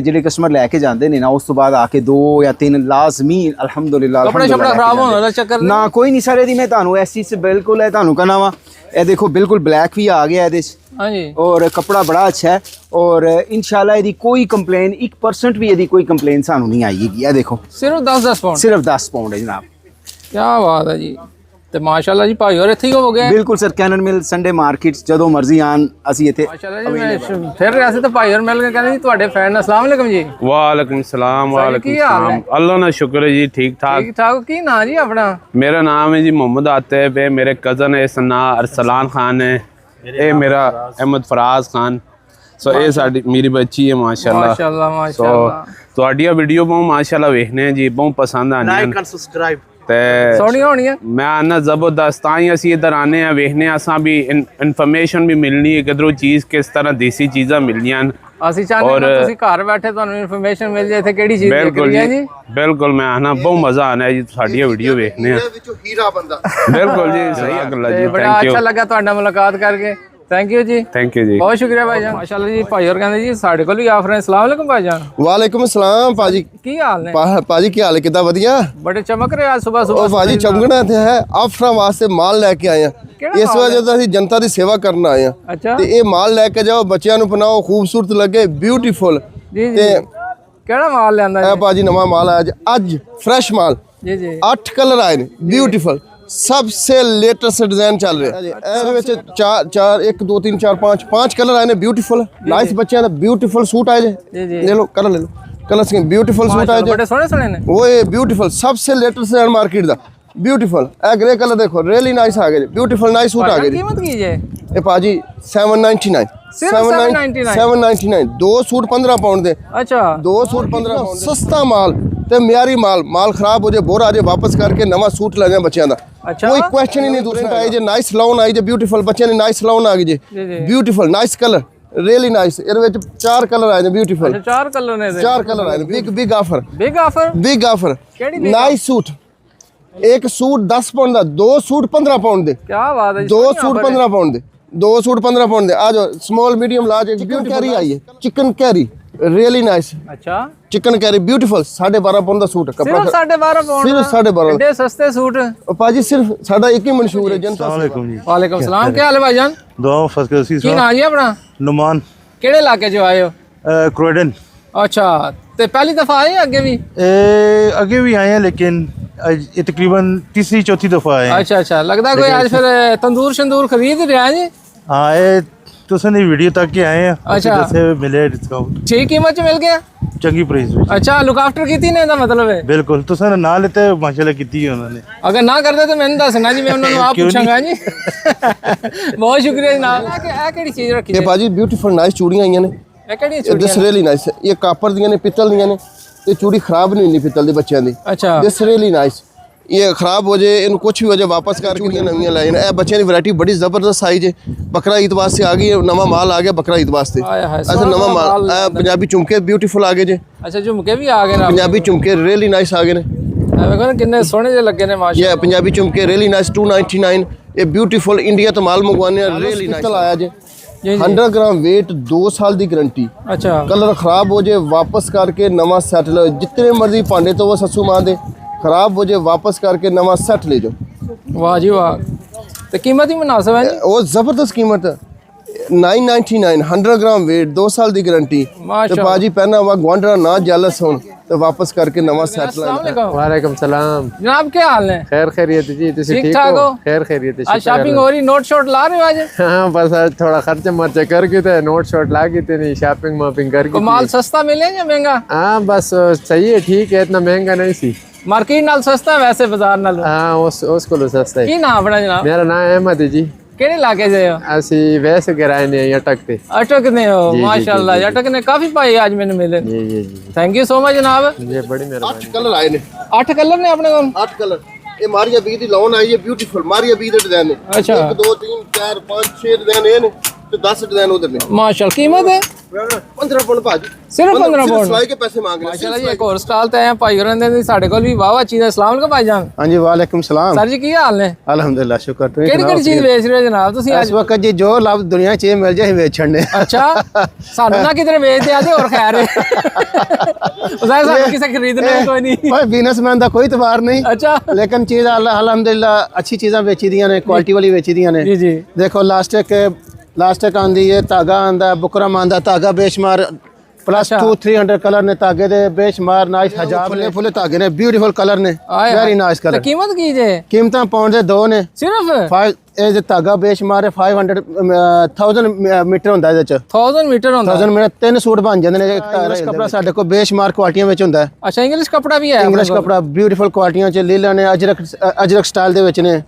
ਜਿਹੜੇ ਕਸਟਮਰ ਲੈ ਕੇ ਜਾਂਦੇ ਨੇ ਨਾ ਉਸ ਤੋਂ ਬਾਅਦ ਆ ਕੇ 2 ਜਾਂ 3 ਲਾਜ਼ਮੀ ਅਲਹਮਦੁਲਿਲਾ ਕਪੜਾ ਖਰਾਬ ਹੋਣ ਵਾਲਾ ਚੱਕਰ ਨਾ ਕੋਈ ਨਹੀਂ ਸਾਰੇ ਦੀ। ਮੈਂ ਤੁਹਾਨੂੰ ਇਸ ਚੀਜ਼ ਸੇ ਬਿਲਕੁਲ ਹੈ ਤੁਹਾਨੂੰ ਕਹਨਾ ਵਾ ਇਹ ਦੇਖੋ ਬਿਲकुल ब्लैक भी आ गया ਇਹਦੇ ਚ। हाँ जी और कपड़ा बड़ा अच्छा है और इंशाल्लाह ਇਹਦੀ ਕੋਈ ਕੰਪਲੇਨ 1% ਵੀ ਇਹਦੀ ਕੋਈ ਕੰਪਲੇਨ ਸਾਨੂੰ ਨਹੀਂ ਆਏਗੀ। ਇਹ ਦੇਖੋ सिर्फ 10 पाउंड। सिर्फ 10 पाउंड है जनाब। क्या बात है जी। ਤੇ ਮਾਸ਼ਾਅੱਲਾ ਜੀ ਭਾਈ ਹੋਰ ਇੱਥੇ ਹੀ ਹੋ ਗਏ ਬਿਲਕੁਲ ਸਰ, ਕੈਨਨ ਮਿਲ ਸੰਡੇ ਮਾਰਕੀਟ ਜਦੋਂ ਮਰਜ਼ੀ ਆਣ, ਅਸੀਂ ਇੱਥੇ ਮਾਸ਼ਾਅੱਲਾ ਜੀ। ਮੈਂ ਫਿਰ ਰਿਹਾ ਸੀ ਤੇ ਭਾਈ ਹੋਰ ਮਿਲ ਕੇ ਕਹਿੰਦੇ ਜੀ ਤੁਹਾਡੇ ਫੈਨ। अस्सलाम वालेकुम जी। वालेकुम सलाम। वालेकुम सलाम। अल्लाह ना शुक्र है जी, ठीक ठाक। ठीक ठाक। की ना जी अपना? मेरा नाम है जी मोहम्मद आतिफ है, मेरे कज़न है इसका नाम अरसलान खान है, ये मेरा अहमद फराज खान। सो ये साडी मेरी बच्ची है माशाल्लाह। माशाल्लाह माशाल्लाह। ਤੁਹਾਡੀਆਂ ਵੀਡੀਓ ਬਹੁਤ ਮਾਸ਼ਾਅੱਲਾ ਵੇਖਨੇ ਜੀ, ਬਹੁਤ ਪਸੰਦ ਆਉਂਦੀਆਂ ਲਾਈਕ ਐਂਡ ਸਬਸਕ੍ਰਾਈਬ ਤੇ ਸੋਹਣੀਆਂ ਹੋਣੀਆਂ। ਮੈਂ ਆਨਾ ਜ਼ਬਰਦਸਤ ਤਾਂ ਹੀ ਅਸੀਂ ਇੱਧਰ ਆਨੇ ਆ ਵੇਖਨੇ ਆ, ਅਸਾਂ ਵੀ ਇਨਫੋਰਮੇਸ਼ਨ ਵੀ ਮਿਲਣੀ ਹੈ ਕਿਧਰੋਂ ਚੀਜ਼ ਕਿਸ ਤਰ੍ਹਾਂ ਦੇਸੀ ਚੀਜ਼ਾਂ ਮਿਲਣੀਆਂ। ਅਸੀਂ ਚਾਹੁੰਦੇ ਹਾਂ ਤੁਸੀਂ ਘਰ ਬੈਠੇ ਤੁਹਾਨੂੰ ਇਨਫੋਰਮੇਸ਼ਨ ਮਿਲ ਜਾਏ ਇੱਥੇ ਕਿਹੜੀ ਚੀਜ਼ ਬਿਲਕੁਲ ਵਿਕ ਰਹੀ ਹੈ ਜੀ। ਬਿਲਕੁਲ ਮੈਂ ਆਨਾ ਬਹੁਤ ਮਜ਼ਾ ਆਣਾ ਜੀ ਸਾਡੀਆਂ ਵੀਡੀਓ ਵੇਖਨੇ ਆ। ਵਿੱਚੋਂ ਹੀਰਾ ਬੰਦਾ ਬਿਲकुल जी, सही अगला जी, ਬੜਾ थैंक ਅੱਛਾ यू ਲੱਗਾ ਤੁਹਾਡਾ ਮੁਲਾਕਾਤ ਕਰਕੇ। थैंक यू जी, थैंक यू जी। बहुत शुक्रिया भाईजान। माशाल्लाह जी भाई और कहते जी साढ़े को भी ऑफर है। अस्सलाम वालेकुम भाईजान। ਵਾਲੇਕੁਮ ਸਲਾਮ ਭਾਜੀ। की हाल ने? ਭਾਜੀ ਕੀ ਹਾਲ ਹੈ, ਕਿੱਦਾਂ? ਵਧੀਆ। बड़े चमक रहे आज सुबह सुबह। ਉਹ ਭਾਜੀ ਚਮਕਣਾ ਤੇ ਹੈ, ਆਫਰਾਂ ਵਾਸਤੇ ਮਾਲ ਲੈ ਕੇ ਆਏ ਆ। ਇਸ ਵਜ੍ਹਾ ਤੋਂ ਅਸੀਂ ਜਨਤਾ ਦੀ ਸੇਵਾ ਕਰਨ ਆਏ ਆ। अच्छा ਤੇ ਇਹ ਮਾਲ ਲੈ ਕੇ ਜਾਓ, ਬੱਚਿਆਂ ਨੂੰ ਪਨਾਓ, ਖੂਬਸੂਰਤ ਲੱਗੇ, ਬਿਊਟੀਫੁਲ। जी जी। ਤੇ केड़ा माल लेंदा ਇਹ ਭਾਜੀ ਨਵਾਂ ਮਾਲ ਆਇਆ ਅੱਜ ਫਰੈਸ਼ ਮਾਲ। जी जी। 8 ਕਲਰ ਆਏ ਨੇ, ਬਿਊਟੀਫੁਲ, सबसे लेटेस्ट डिजाइन चल रहे हैं। ਇਹਦੇ ਵਿੱਚ 4 1 2 3 4 5 ਕਲਰ ਆਏ ਨੇ, ਬਿਊਟੀਫੁਲ ਨਾਈਸ ਬੱਚਿਆਂ ਦਾ ਬਿਊਟੀਫੁਲ ਸੂਟ ਆਏ जी जी। ले लो कलर ले लो, कलर स्कीम ਬਿਊਟੀਫੁਲ ਸੂਟ ਆਏ बड़े सोहने सोहने ने। वो ये ਬਿਊਟੀਫੁਲ सबसे लेटेस्ट डिजाइन मार्केट ਦਾ ਬਿਊਟੀਫੁਲ। ਇਹ ਗ੍ਰੇ ਕਲਰ ਦੇਖੋ, ਰੀਅਲੀ ਨਾਈਸ ਆ ਗਏ, ਬਿਊਟੀਫੁਲ ਨਾਈਸ ਸੂਟ ਆ ਗਏ। कीमत की जे? ਇਹ ਭਾਜੀ 799 सिर्फ 799 799 ਦੋ ਸੂਟ 15 ਪਾਉਂਡ ਦੇ। अच्छा ਦੋ ਸੂਟ 15 ਪਾਉਂਡ ਦੇ, ਸਸਤਾ ਮਾਲ ਤੇ ਮਿਆਰੀ ਮਾਲ ਖਰਾਬ ਹੋ ਜੇ ਬੋਰਾ ਜੇ ਵਾਪਸ ਕਰਕੇ ਨਵਾਂ ਸੂਟ ਲੈ ਜਾ ਬੱਚਿਆਂ ਦਾ। अच्छा ਕੋਈ ਕੁਐਸਚਨ ਹੀ ਨਹੀਂ। ਦੂਸਰਾ ਆਏ ਜੇ ਨਾਈਸ ਲਾਉਨ ਆਈ ਜੇ, ਬਿਊਟੀਫੁਲ ਬੱਚਿਆਂ ਨੇ ਨਾਈਸ ਲਾਉਨ ਆ ਗਈ ਜੇ, जी जी। Beautiful nice colour, really nice. ਇਹਦੇ ਵਿੱਚ 4 ਕਲਰ ਆਏ ਨੇ, ਬਿਊਟੀਫੁਲ अच्छा 4 कलर ने। 4 ਕਲਰ ਆਏ ਨੇ। Big offer, big offer. Big offer, ਕਿਹੜੀ big ਨਾਈਸ ਸੂਟ। ਇੱਕ ਸੂਟ 10 ਪਾਉਂਡ ਦਾ, ਦੋ ਸੂਟ 15 ਪਾਉਂਡ ਦੇ। क्या बात है जी। ਦੋ ਸੂਟ 15 ਪਾਉਂਡ ਦੇ, ਦੋ ਸੂਟ 15 ਪਾਉਂਡ ਦੇ। ਆ ਜਾਓ, small medium large chikankari ਆਈ ਹੈ, ਚਿਕਨ ਕੈਰੀ ਰੀਅਲੀ ਨਾਈਸ। अच्छा चिकन कैरी ब्यूटीफुल 12.5 पाउंड ਦਾ ਸੂਟ ਕਪੜਾ। सिर्फ 12.5 पाउंड। सिर्फ 12.5। एडे सस्ते सूट। ਉਹ ਭਾਜੀ ਸਿਰਫ ਸਾਡਾ ਇੱਕ ਹੀ ਮਸ਼ਹੂਰ ਹੈ ਜਨਤਾ। वालेकुम जी। वालेकुम सलाम। क्या हाल है भाईजान? दुआ फर्स्ट कर सी की नाम जी अपना? नुमान केड़े इलाके च आए हो? क्रोडन। अच्छा ते पहली दफा आए अगे भी? आगे भी आए हैं लेकिन ये तकरीबन तीसरी चौथी दफा आए हैं। अच्छा अच्छा, लगता कोई आज फिर तंदूर शंदूर खरीद रहा है जी? हाँ ये तुसन वीडियो तक के आए हैं। अच्छा। जैसे मिले डिस्काउंट ठीक कीमत च मिल गया? चंगी प्राइस में। अच्छा लुक आफ्टर की ने दा मतलब है? बिल्कुल तुसन ना लेते माशाल्लाह की है उन्होंने। अगर ना करते तो मैंने दसना जी, मैं उन्होंने आप पूछांगा जी। बहुत शुक्रिया जनाब। आ केड़ी चीज रखी ਇਹ ਭਾਜੀ ਬਿਊਟੀਫੁਲ ਨਾਈਸ ਚੂੜੀਆਂ ਆਈਆਂ ਨੇ। है? केड़ी ਇਹ ਦਿਸ ਰੀਅਲੀ ਨਾਈਸ। ਇਹ ਕਾਪਰ ਦੀਆਂ ਨੇ, ਪਿੱਤਲ ਦੀਆਂ ਨੇ। ਇਹ ਚੂੜੀ ਖਰਾਬ ਨਹੀਂ ਹੁੰਦੀ ਪਿੱਤਲ ਦੇ ਬੱਚਿਆਂ ਦੀ। अच्छा ਦਿਸ ਰੀਅਲੀ ਨਾਈਸ। ਇਹ ਖਰਾਬ ਹੋ ਜੇ, ਇਹਨੂੰ ਕੁਝ ਵੀ ਹੋ ਜੇ, ਵਾਪਸ ਕਰਕੇ ਚੂੜੀਆਂ ਨਵੀਆਂ ਲੈ ਜਾਣ। ਇਹ ਬੱਚਿਆਂ ਦੀ ਵੈਰਾਈਟੀ ਬੜੀ ਜ਼ਬਰਦਸਤ ਸਾਈਜ਼ ਹੈ। ਬਕਰਾ ਈਦ ਵਾਸਤੇ ਆ ਗਈ ਹੈ, ਨਵਾਂ ਮਾਲ ਆ ਗਿਆ ਬਕਰਾ ਈਦ ਵਾਸਤੇ। ਆਏ ਹਾਏ, ਅੱਛਾ ਨਵਾਂ ਮਾਲ। ਇਹ ਪੰਜਾਬੀ ਝੁਮਕੇ ਬਿਊਟੀਫੁਲ ਆ ਗਏ ਜੇ, अच्छा झुमके भी आ गए ना? ਪੰਜਾਬੀ ਝੁਮਕੇ ਰੀਅਲੀ ਨਾਈਸ ਆ ਗਏ ਨੇ। देखो ना कितने सोहने जे लगे ने माशाल्लाह। ये पंजाबी चुमके रियली नाइस 299। ये ब्यूटीफुल इंडिया तो माल मंगवाने रियली नाइस आया जे। 100 ग्राम वेट, 2 साल की गारंटी। अच्छा कलर खराब हो जाए वापस करके नवा सेट लो। जितने मर्जी भांडे तो वो ससू मां दे, खराब हो जाए वापस करके नवा सेट ले जाओ। वाह जी वाह। तो कीमत ही मुनासिब है जी? वो जबरदस्त कीमत है। 999 100 ग्राम वेट, 2 साल की गारंटी। तो बाजी पहना हुआ ग्वांडरा ना जेलस हो तो वापस करके नवा सेट ला। वालेकुम सलाम जनाब, क्या हाल है? खैर खैरियत जी, ठीक ठाक हो? खैर खैरियत आज शॉपिंग हो रही, नोट शॉट ला रहे हो आज? हाँ बस आज थोड़ा खर्चे मर्चे कर के थे, नोट शॉट ला के थे, नहीं शॉपिंग वॉपिंग कर के। माल सस्ता मिले या महंगा? हाँ बस सही है, ठीक है, इतना महंगा नहीं सी। मार्केट नाल सस्ता है वैसे बाजार नाल? हाँ उसको सस्ता है। की नाम अपना जनाब? मेरा नाम अहमद है जी। केड़े इलाके से हो? ਅਸੀਂ ਵੈਸੇ ਕਿਰਾਏ ਨੇ ਅਟਕਦੇ। अटकने हो माशाल्लाह, अटकने काफी भाई आज मैंने मिले। जी जी जी थैंक यू सो मच जनाब। जी बड़ी मेहरबानी। 8 कलर आए ने। 8 कलर ने अपने कोल? 8 कलर। ये मारिया बी दी लोन आई है, ब्यूटीफुल मारिया बी दे डिजाइन ने। अच्छा 1 2 3 4 5 6 डिजाइन ये ने ते 10 डिजाइन उधर ने। माशाल्लाह कीमत है 15 पाउंड भाजी। सिर्फ 15 पाउंड सिलाई के पैसे मांग रहे हैं। माशाल्लाह जी। एक और स्टॉल ते आए भाई होरां दे साडे कोल भी वाह वाह चीज़ है। अस्सलाम वालेकुम भाईजान। हाँ जी वालेकुम सलाम। सर जी की हाल ने? अल्हम्दुलिल्लाह शुक्र। तुम केड़ी केड़ी चीज़ बेच रहे हो जनाब तुसी आज? इस वक्त जी जो लाभ दुनिया च मिल जाए बेचण ने। अच्छा सानू ना किधर बेच दे आजे और खैर है। उसाए सानू किसे खरीदने कोई नहीं। कोई बिजनेसमैन दा कोई तबार नहीं। अच्छा लेकिन चीज अल्हम्दुलिल्लाह अच्छी चीज़ां बेची दियां ने, क्वालिटी वाली बेची दियां ने। जी जी। देखो लास्टिक आंदी है, धागा आंदा, बुकरम आंदा, धागा बेशुमार प्लस 200-300 कलर ने धागे दे बेशुमार नाइस हजार फुले फुले धागे ने ब्यूटीफुल कलर ने वेरी नाइस ਤੇ कलर ਕੀਮਤ ਕੀ ਜੇ कीमतां पाउंड दे 2 ने ਸਿਰਫ 5 ਇਹ ਜੇ ਧਾਗਾ ਬੇਸ਼ੁਮਾਰ 1000 ਮੀਟਰ ਹੁੰਦਾ ਇਹਦੇ ਚ 1000 ਮੀਟਰ ਹੁੰਦਾ 1000 ਮੀਟਰ 3 ਸੂਟ ਬਣ ਜਾਂਦੇ ਨੇ ਇੰਗਲਿਸ਼ ਕਪੜਾ ਸਾਡੇ ਕੋਲ ਬੇਸ਼ੁਮਾਰ ਕੁਆਲਿਟੀਆਂ ਵਿੱਚ ਹੁੰਦਾ ਹੈ ਅੱਛਾ ਇੰਗਲਿਸ਼ ਕਪੜਾ ਵੀ ਹੈ ਇੰਗਲਿਸ਼ ਕਪੜਾ ਬਿਊਟੀਫੁਲ ਕੁਆਲਿਟੀਆਂ ਚ ਲੀਲਾ ਨੇ ਅਜਰਕ ਸਟਾਈਲ ਦੇ ਵਿੱਚ ਨੇ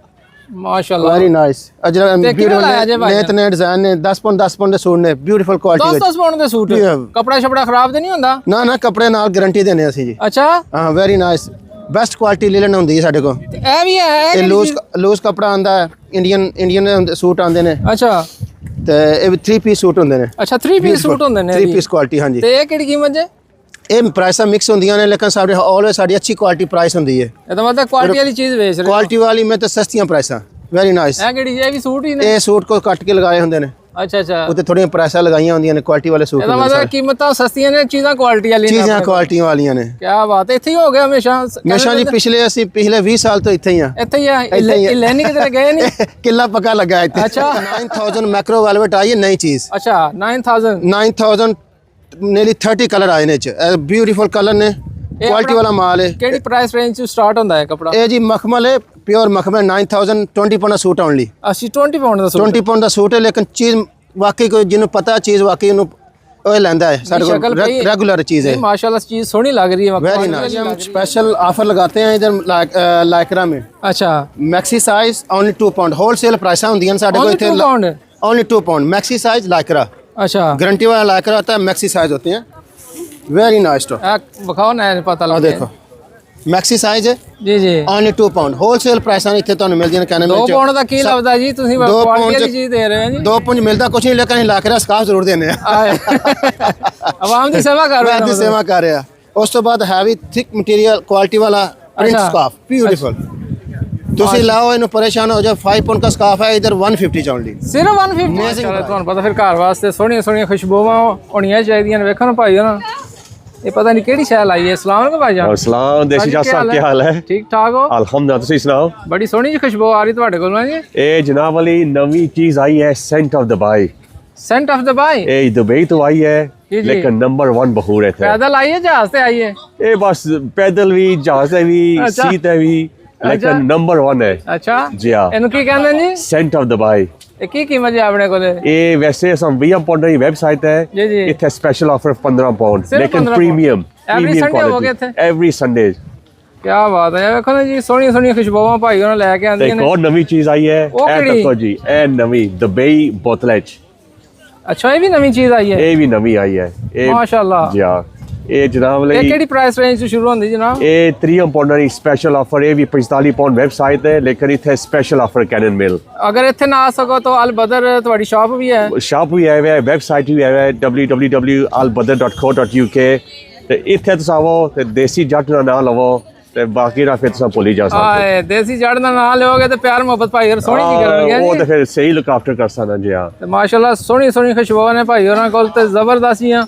ਮਾਸ਼ਾਅੱਲਾ ਵੈਰੀ ਨਾਈਸ ਅਜਰਕ ਲਾਇਆ ਜੇ ਬਿਊਟੀਫੁਲ ਨੇ ਨਵੇਂ ਡਿਜ਼ਾਈਨ ਨੇ 10 ਪੌਂਡ ਦੇ ਸੂਟ ਨੇ ਬਿਊਟੀਫੁਲ ਕੁਆਲਿਟੀ ਵਿੱਚ 10 ਪਾਉਂਡ ਦੇ ਸੂਟ ਕਪੜਾ ਛਪੜਾ ਖਰਾਬ ਤੇ ਨਹੀਂ ਹੁੰਦਾ ਨਾ ਨਾ ਕੱਪੜੇ ਨਾਲ ਗਾਰੰਟੀ ਦਿੰਦੇ ਅਸੀਂ ਜੀ ਅੱਛਾ ਹਾਂ very nice best quality linen ਹੁੰਦੀ ਹੈ ਸਾਡੇ ਕੋਲ ਇਹ ਵੀ ਹੈ ਇਹ ਲੂਜ਼ ਕਪੜਾ ਆਂਦਾ ਹੈ ਇੰਡੀਅਨ ਸੂਟ ਆਂਦੇ ਨੇ ਅੱਛਾ ਤੇ ਇਹ ਵੀ 3 ਪੀਸ ਸੂਟ ਹੁੰਦੇ ਨੇ ਅੱਛਾ 3 ਪੀਸ ਸੂਟ ਹੁੰਦੇ ਨੇ 3 ਪੀਸ ਕੁਆਲਿਟੀ ਹਾਂਜੀ ਤੇ ਇਹ ਕਿਹੜੀ ਕੀਮਤ ਜੇ ਇਹ ਪ੍ਰਾਈਸਾਂ ਮਿਕਸ ਹੁੰਦੀਆਂ ਨੇ ਲੇਕਿਨ ਸਾਡੇ ਆਲਵੇਸ ਸਾਡੀ ਅੱਛੀ ਕੁਆਲਿਟੀ ਪ੍ਰਾਈਸ ਹੁੰਦੀ ਹੈ ਇਹ ਤਾਂ ਮਤਲਬ ਕੁਆਲਿਟੀ ਵਾਲੀ ਚੀਜ਼ ਵੇਚ ਰਹੇ ਕੁਆਲਿਟੀ ਵਾਲੀ ਮੈਂ ਤਾਂ ਸਸਤੀਆਂ ਪ੍ਰਾਈਸਾਂ ਵੈਰੀ ਨਾਈਸ ਇਹ ਕਿਹੜੀ ਇਹ ਵੀ ਸੂਟ ਹੀ ਨੇ ਇਹ ਸੂਟ ਕੋ ਕੱਟ ਕੇ ਲਗਾਏ ਹੁੰਦੇ ਨੇ ਅੱਛਾ ਅੱਛਾ ਉੱਤੇ ਥੋੜੀਆਂ ਪ੍ਰਾਈਸਾਂ ਲਗਾਈਆਂ ਹੁੰਦੀਆਂ ਨੇ ਕੁਆਲਿਟੀ ਵਾਲੇ ਸੂਟ ਇਹਦਾ ਮਤਲਬ ਕੀਮਤਾਂ ਸਸਤੀਆਂ ਨੇ ਚੀਜ਼ਾਂ ਕੁਆਲਿਟੀ ਵਾਲੀ ਨੇ ਚੀਜ਼ਾਂ ਕੁਆਲਿਟੀਆਂ ਵਾਲੀਆਂ ਨੇ ਕੀ ਬਾਤ ਹੈ ਇੱਥੇ ਹੀ ਹੋ ਗਿਆ ਹਮੇਸ਼ਾ ਜੀ ਪਿਛਲੇ 20 ਸਾਲ ਤੋਂ ਇੱਥੇ ਹੀ ਆ ਇੱਥੇ ਹੀ ਆ ਲੈਣੀ ਕਿਤੇ ਗਏ ਨਹੀਂ ਕਿੱਲਾ ਪੱਕਾ ਲੱਗਾ ਇੱਥੇ ਅੱਛਾ 9000 ਮੈਕਰੋ ਵੈਲਵੇਟ ਆਈ ਹੈ ਨਈ ਚੀਜ਼ ਅੱਛਾ 9000 nearly 30 ਕਲਰ ਆਏ ਨੇ ਚ ਬਿਊਟੀਫੁਲ ਕਲਰ ਨੇ ਕੁਆਲਿਟੀ ਵਾਲਾ ਮਾਲ ਹੈ ਕਿਹੜੀ ਪ੍ਰਾਈਸ ਰੇਂਜ ਤੋਂ ਸਟਾਰਟ ਹੁੰਦਾ ਹੈ ਕਪੜਾ ਇਹ ਜੀ ਮਖਮਲ ਹੈ ਪਿਓਰ ਮਖਮਲ 9000 20 ਪਾਉਂਡ ਦਾ ਸੂਟ ਓਨਲੀ ਅਸੀਂ 20 ਪਾਉਂਡ ਦਾ ਸੂਟ 20 ਪਾਉਂਡ ਦਾ ਸੂਟ ਹੈ ਲੇਕਿਨ ਚੀਜ਼ ਵਾਕਈ ਕੋਈ ਜਿਹਨੂੰ ਪਤਾ ਚੀਜ਼ ਵਾਕਈ ਉਹਨੂੰ ਉਹ ਲੈਂਦਾ है ਸਾਡੇ ਕੋਲ रेगुलर चीज है माशाल्लाह चीज सोहनी लग रही है वेरी नाइस हम स्पेशल ऑफर लगाते हैं इधर लाइक्रा में अच्छा maxi size only 2 pound wholesale price ਹੁੰਦੀਆਂ ਸਾਡੇ ਕੋਲ ਇੱਥੇ only 2 pound maxi size Lycra अच्छा गारंटी वाला लाइक्रा होता है मैक्सी साइज होते हैं वेरी नाइस तो दिखाओ ना पता लग देखो मैक्सी साइज है जी जी ओनली 2 पाउंड होलसेल प्राइस ਇੱਥੇ ਤੁਹਾਨੂੰ ਮਿਲ ਜਾਣ ਕਹਿੰਦੇ 2 ਪਾਉਂਡ ਦਾ ਕੀ ਲੱਗਦਾ ਜੀ ਤੁਸੀਂ ਕੁਆਲਿਟੀ ਵਾਲੀ ਚੀਜ਼ ਦੇ ਰਹੇ ਹੋ ਜੀ 2 ਪਾਉਂਡ ਮਿਲਦਾ ਕੁਝ ਨਹੀਂ ਲੇਕਿਨ ਲਾਇਕਰਾ ਸਕਾਫ ਜ਼ਰੂਰ ਦੇਣੇ ਆ ਆਵਾਮ ਦੀ ਸੇਵਾ ਕਰ ਰਹੇ ਹੋ ਦੀ ਸੇਵਾ ਕਰ ਰਿਹਾ ਉਸ ਤੋਂ ਬਾਅਦ ਹੈਵੀ ਥਿਕ ਮਟੀਰੀਅਲ ਕੁਆਲਿਟੀ ਵਾਲਾ ਪ੍ਰਿੰਟ ਸਕਾਫ ਬਿਊਟੀਫੁਲ ਤੁਸੀਂ ਲਾਓ ਇਹਨੂੰ ਪਰੇਸ਼ਾਨ ਹੋ ਜਾ 5 ਪਾਉਂਡ ਦਾ ਸਕਾਫ ਹੈ ਇਧਰ 150 ਚ ਓਨਲੀ ਸਿਰਫ 150 ਤੁਹਾਨੂੰ ਪਤਾ ਫਿਰ ਘਰ ਵਾਸਤੇ ਸੋਹਣੀਆਂ ਸੋਹਣੀਆਂ ਖੁਸ਼ਬੂਆਂ ਹੋਣੀਆਂ ਚਾਹੀਦੀਆਂ ਨੇ ਵੇਖਣ ਭਾਈਓ ਨਾ ਇਹ ਪਤਾ ਨਹੀਂ ਕਿਹੜੀ ਸ਼ੈ ਲਾਈ ਹੈ अस्सलाम वालेकुम भाईजान अस्सलाम देसी शाह साहब क्या हाल है ठीक ठाक हो अल्हम्दुलिल्लाह ਤੁਸੀਂ ਸੁਣਾਓ ਬੜੀ ਸੋਹਣੀ ਜਿਹੀ ਖੁਸ਼ਬੂ ਆ ਰਹੀ ਤੁਹਾਡੇ ਕੋਲ ਨਾ ਜੀ ਇਹ ਜਨਾਬ ਵਾਲੀ ਨਵੀਂ ਚੀਜ਼ ਆਈ ਹੈ scent of Dubai scent of Dubai ਇਹ ਦੁਬਈ ਤੋਂ ਆਈ ਹੈ ਲੇਕਿਨ ਨੰਬਰ 1 ਬਹੂਰ ਹੈ ਪੈਦਲ ਆਈ ਹੈ ਜਹਾਜ਼ ਤੇ ਆਈ ਹੈ ਇਹ ਬਸ ਪੈਦਲ ਵੀ ਜਹਾਜ਼ ਤੇ ਵੀ ਸੀ ਤੇ ਵੀ ਲੇਕਿਨ ਨੰਬਰ 1 ਹੈ ਅੱਛਾ ਜੀ ਹਾਂ ਇਹਨੂੰ ਕੀ ਕਹਿੰਦੇ ਨੇ ਜੀ ਸੈਂਟ ਆਫ ਦੁਬਈ ਇਹ ਕੀ ਕੀਮਤ ਹੈ ਆਪਣੇ ਕੋਲ ਇਹ ਵੈਸੇ ਸਮ 20 ਪਾਉਂਡ ਦੀ ਵੈਬਸਾਈਟ ਹੈ ਜੀ ਜੀ ਇੱਥੇ ਸਪੈਸ਼ਲ ਆਫਰ 15 ਪਾਉਂਡ ਲੇਕਿਨ ਪ੍ਰੀਮੀਅਮ ਐਵਰੀ ਸੰਡੇ ਹੋ ਗਿਆ ਇੱਥੇ ਐਵਰੀ ਸੰਡੇ ਕੀ ਬਾਤ ਹੈ ਵੇਖੋ ਨਾ ਜੀ ਸੋਹਣੀ ਸੋਹਣੀ ਖੁਸ਼ਬੂਆਂ ਭਾਈ ਉਹਨਾਂ ਲੈ ਕੇ ਆਉਂਦੀਆਂ ਨੇ ਇੱਕ ਹੋਰ ਨਵੀਂ ਚੀਜ਼ ਆਈ ਹੈ ਇਹ ਦੇਖੋ ਜੀ ਇਹ ਨਵੀਂ ਦੁਬਈ ਬੋਤਲ ਚ ਅੱਛਾ ਇਹ ਵੀ ਨਵੀਂ ਚੀਜ਼ ਆਈ ਹੈ ਇਹ ਵੀ ਨਵੀਂ ਆਈ ਹੈ ਇਹ ਮਾਸ਼ਾਅੱਲਾ ਜੀ ਹਾਂ ਇਹ ਜਨਾਬ ਲਈ ਇਹ ਕਿਹੜੀ ਪ੍ਰਾਈਸ ਰੇਂਜ ਤੋਂ ਸ਼ੁਰੂ ਹੁੰਦੀ ਜਨਾਬ ਇਹ 3 ਪਾਉਂਡ ਦੀ ਸਪੈਸ਼ਲ ਆਫਰ ਇਹ ਵੀ 45 ਪਾਉਂਡ ਵੈਬਸਾਈਟ ਹੈ ਲੇਕਿਨ ਇੱਥੇ ਸਪੈਸ਼ਲ ਆਫਰ ਕੈਨਨ ਮਿਲ ਅਗਰ ਇੱਥੇ ਨਾ ਆ ਸਕੋ ਤਾਂ ਅਲ ਬਦਰ ਤੁਹਾਡੀ ਸ਼ਾਪ ਵੀ ਹੈ ਸ਼ਾਪ ਵੀ ਹੈ ਵੈਬਸਾਈਟ ਵੀ ਹੈ www.albadr.co.uk ਤੇ ਇੱਥੇ ਤੁਸੀਂ ਆਵੋ ਤੇ ਦੇਸੀ ਜੱਟ ਦਾ ਨਾਮ ਲਵੋ ਤੇ ਬਾਕੀ ਦਾ ਫਿਰ ਤੁਸੀਂ ਭੁੱਲ ਜਾ ਸਕਦੇ ਆਏ ਦੇਸੀ ਜੱਟ ਦਾ ਨਾਮ ਲਓਗੇ ਤੇ ਪਿਆਰ ਮੁਹੱਬਤ ਭਾਈ ਹੋਰ ਸੋਹਣੀ ਜੀ ਕਰਨਗੇ ਉਹ ਤੇ ਫਿਰ ਸਹੀ ਲੁੱਕ ਆਫਟਰ ਕਰ ਸਕਦਾ ਜੀ ਹਾਂ ਤੇ ਮਾਸ਼ਾਅੱਲਾ ਸੋਹਣੀ ਸੋਹਣੀ ਖੁਸ਼ਬੂਆਂ ਨੇ ਭਾਈ ਹੋਰਾਂ ਕੋਲ ਤੇ ਜ਼ਬਰਦਸਤ ਜੀਆਂ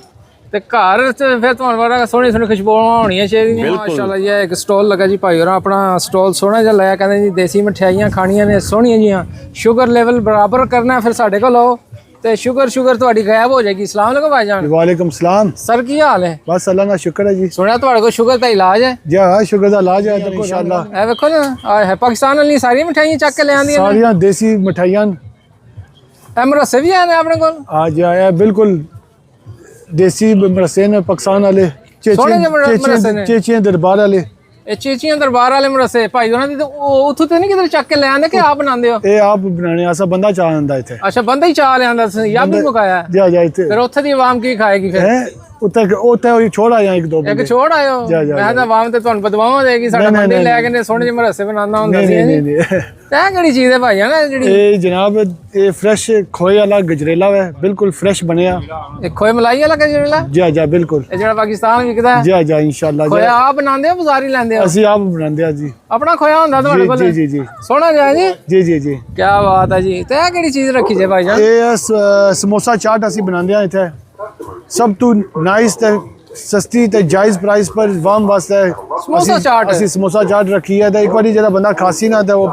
ਤੇ ਘਰ ਚ ਫਿਰ ਤੁਹਾਨੂੰ ਬੜਾ ਸੋਹਣੀ ਸੋਹਣੀ ਖੁਸ਼ਬੂਆਂ ਹੋਣੀਆਂ ਚਾਹੀਦੀਆਂ ਮਾਸ਼ਾਅੱਲਾ ਜੀ ਇੱਕ ਸਟਾਲ ਲੱਗਾ ਜੀ ਭਾਈ ਹੋਰਾਂ ਆਪਣਾ ਸਟਾਲ ਸੋਹਣਾ ਜਿਹਾ ਲਾਇਆ ਕਹਿੰਦੇ ਜੀ ਦੇਸੀ ਮਠਿਆਈਆਂ ਖਾਣੀਆਂ ਨੇ ਸੋਹਣੀਆਂ ਜੀਆਂ ਸ਼ੂਗਰ ਲੈਵਲ ਬਰਾਬਰ ਕਰਨਾ ਫਿਰ ਸਾਡੇ ਕੋਲ ਆਓ ਤੇ ਸ਼ੂਗਰ ਤੁਹਾਡੀ ਗਾਇਬ ਹੋ ਜਾਏਗੀ अस्सलाम वालेकुम भाईजान वालेकुम सलाम सर की हाल है बस अल्लाह का शुक्र है जी सुनिया ਤੁਹਾਡੇ ਕੋਲ ਸ਼ੂਗਰ ਦਾ ਇਲਾਜ ਹੈ ਜੀ ਹਾਂ ਸ਼ੂਗਰ ਦਾ ਇਲਾਜ ਹੈ इंशाल्लाह ਇਹ ਵੇਖੋ ਨਾ ਆ ਹੈ ਪਾਕਿਸਤਾਨ ਵਾਲੀ ਸਾਰੀਆਂ ਮਠਾਈਆਂ ਚੱਕ ਕੇ ਲੈ ਆਂਦੀਆਂ ਸਾਰੀਆਂ ਦੇਸੀ ਮਠਾਈਆਂ ਮਰਸੇ ਵੀ ਆਨੇ ਆਪਣੇ ਕੋਲ ਆ ਜੀ ਆਇਆ ਬਿਲਕੁਲ ਦੇਸੀ ਮਰਸੇ ਨੇ ਪਾਕਿਸਤਾਨ ਵਾਲੇ ਚੇਚੀਆਂ ਦਰਬਾਰ ਵਾਲੇ ਇਹ ਚੇਚੀਆਂ ਦਰਬਾਰ ਵਾਲੇ ਮਰਸੇ ਭਾਈ ਉਹਨਾਂ ਦੀ ਉੱਥੋਂ ਤੇ ਨਹੀਂ ਕਿਧਰ ਚੱਕ ਕੇ ਲੈ ਆਂਦੇ ਕਿ ਆਪ ਬਣਾਉਂਦੇ ਹੋ ਇਹ ਆਪ ਬਣਾਣੇ ਆਸਾ ਬੰਦਾ ਚਾਹ ਆਂਦਾ ਇੱਥੇ ਅੱਛਾ ਬੰਦਾ ਹੀ ਚਾਹ ਲਿਆਂਦਾ ਯਾ ਵੀ ਮੁਕਾਇਆ ਜਾ ਜਾ ਇੱਥੇ ਫਿਰ ਉੱਥੇ ਦੀ ਆਵਾਮ ਕੀ ਖਾਏਗੀ ਫਿਰ ਉੱਥੇ ਛੋੜ ਆਇਆ ਇੱਕ ਦੋ ਇੱਕ ਛੋੜ ਆਇਓ ਮੈਂ ਤਾਂ ਆਵਾਮ ਤੇ ਤੁਹਾਨੂੰ ਬਦਵਾਵਾਂ ਦੇਗੀ ਸਾਡਾ ਮੰਡੀ ਲੈ ਕੇ ਨੇ ਸੋਹਣੇ ਜਿਹੇ ਮਰਸੇ ਬਣਾਉਂਦਾ ਹੁੰਦਾ ਸੀ ਨਹੀਂ ਇਹ ਕਿਹੜੀ ਚੀਜ਼ ਹੈ ਭਾਈ ਨਾ ਜਿਹੜੀ ਇਹ ਜਨਾਬ ਇਹ ਫਰੈਸ਼ ਖੋਏ ਵਾਲਾ ਗਜਰੇਲਾ ਹੈ ਬਿਲਕੁਲ ਫਰੈਸ਼ ਬਣਿਆ ਇਹ ਖੋਏ ਮਲਾਈ ਵਾਲਾ ਗਜਰੇਲਾ ਜੀ ਜੀ ਬਿਲਕੁਲ ਇਹ ਜਿਹੜਾ ਪਾਕਿਸਤਾਨ ਵਿਕਦਾ ਹੈ ਜੀ ਜੀ ਇਨਸ਼ਾਅੱਲਾ ਖੋਇਆ ਆਪ ਬਣਾਉਂਦੇ ਹੋ ਬਾਜ਼ਾਰੀ ਲੈਂਦੇ ਹੋ ਅਸੀਂ ਆਪ ਬਣਾਉਂਦੇ ਆ ਜੀ ਆਪਣਾ ਖੋਇਆ ਹੁੰਦਾ ਤੁਹਾਡੇ ਕੋਲ ਜੀ ਜੀ ਜੀ ਸੋਹਣਾ ਜਿਹਾ ਜੀ ਜੀ ਜੀ ਜੀ ਕੀ ਬਾਤ ਹੈ ਜੀ ਤੇ ਇਹ ਕਿਹੜੀ ਚੀਜ਼ ਰੱਖੀ ਜੇ ਭਾਈ ਜਾਨ ਇਹ ਸਮੋਸਾ ਚਾਟ ਅਸੀਂ ਬਣਾਉਂਦੇ ਆ ਇੱਥੇ ਸਭ ਤੋਂ ਨਾਈਸ ਤੇ ਸਸਤੀ ਤੇ ਜਾਇਜ਼ ਪ੍ਰਾਈਸ ਪਰ ਵਾਮ ਵਾਸਤੇ ਸਮੋਸਾ ਚਾਟ ਅਸੀਂ ਸਮੋਸਾ ਚਾਟ ਰੱਖੀ ਹੈ ਤਾਂ ਇੱਕ ਵਾਰੀ ਜਿਹੜਾ ਬੰਦਾ ਖਾਸੀ ਨਾ ਤਾਂ ਉਹ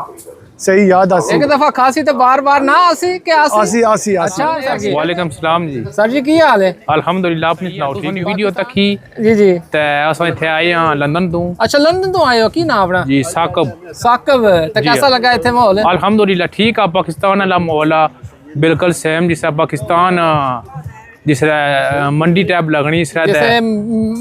सही याद आसी एक दफा खासी तो बार बार ना आसी के आसी आसी अच्छा वालेकुम सलाम जी सर जी की हाल है अल्हम्दुलिल्लाह अपनी सुनाओ ठीक वीडियो तक ही जी जी ते असां इथे आए हां लंदन तो अच्छा लंदन तो आए हो की नाम अपना जी साकिब तो कैसा लगा इथे माहौल अल्हम्दुलिल्लाह ठीक आ पाकिस्तान वाला माहौल बिल्कुल सेम जिस पाकिस्तान जिस मंडी टैब लगनी इस जैसे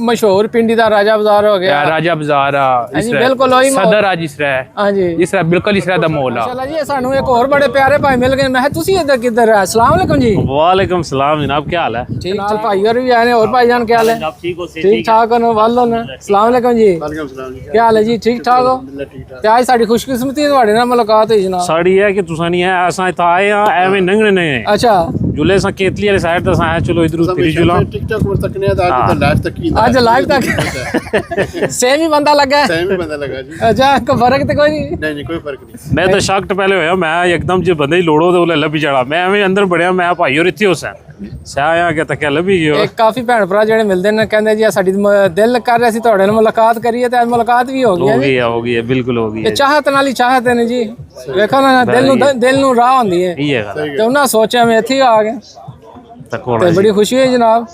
मशहूर पिंडी दा राजा बाजार हो गया राजा बाजार बिल्कुल वही सदर आ जिस हां जी जिस बिल्कुल इस दा माहौल चलो जी सानू एक और बड़े प्यारे भाई मिल गए मैं तुसी इधर किधर है अस्सलाम वालेकुम जी वालेकुम सलाम जनाब क्या हाल है ठीक नाल भाई और भी आए ने और भाईजान क्या हाल है ठीक ठाक हो वालो ने अस्सलाम वालेकुम जी वालेकुम सलाम क्या हाल है जी ठीक ठाक हो ते आज साडी खुशकिस्मती ਤੁਹਾਡੇ ਨਾਲ ਮੁਲਾਕਾਤ ਹੋਈ ਜਨਾਬ ਸਾਡੀ ਹੈ ਕਿ ਤੁਸੀਂ ਨਹੀਂ ਹੈ ਅਸਾਂ ਇੱਥੇ ਆਏ ਆ ਐਵੇਂ ਨੰਗਣੇ ਨਹੀਂ ਅੱਛਾ जुले सा केतली वाली साइड तो आया चलो इधर फिर जुला टिकटॉक पर तकने आज तो लाइव तक की आज लाइव तक सेम ही बंदा लगा है सेम ही बंदा लगा जी अच्छा कोई फर्क तो कोई नहीं नहीं कोई फर्क नहीं मैं तो शक पहले होया मैं एकदम जो बंदे ही लोड़ो तो ले लभी जाना मैं एवें अंदर बढ़िया मैं भाई और इत्थे होसा ਸਾਇਆ ਕਿ ਤੱਕ ਲੱਭੀ ਗਿਓ ਇੱਕ ਕਾਫੀ ਭੈਣ ਭਰਾ ਜਿਹੜੇ ਮਿਲਦੇ ਨੇ ਕਹਿੰਦੇ ਜੀ ਸਾਡੀ ਦਿਲ ਕਰ ਰਿਹਾ ਸੀ ਤੁਹਾਡੇ ਨਾਲ ਮੁਲਾਕਾਤ ਕਰੀਏ ਤੇ ਅੱਜ ਮੁਲਾਕਾਤ ਵੀ ਹੋ ਗਈ ਹੈ ਬਿਲਕੁਲ ਹੋ ਗਈ ਹੈ ਚਾਹਤ ਨਾਲ ਹੀ ਚਾਹਤ ਹੈ ਜੀ ਵੇਖੋ ਨਾ ਦਿਲ ਨੂੰ ਰਾਹ ਹੁੰਦੀ ਹੈ ਤੇ ਉਹਨਾਂ ਸੋਚਿਆ ਮੈਂ ਇੱਥੇ ਆ ਗਿਆ ਤੇ ਬੜੀ ਖੁਸ਼ੀ ਹੈ ਜਨਾਬ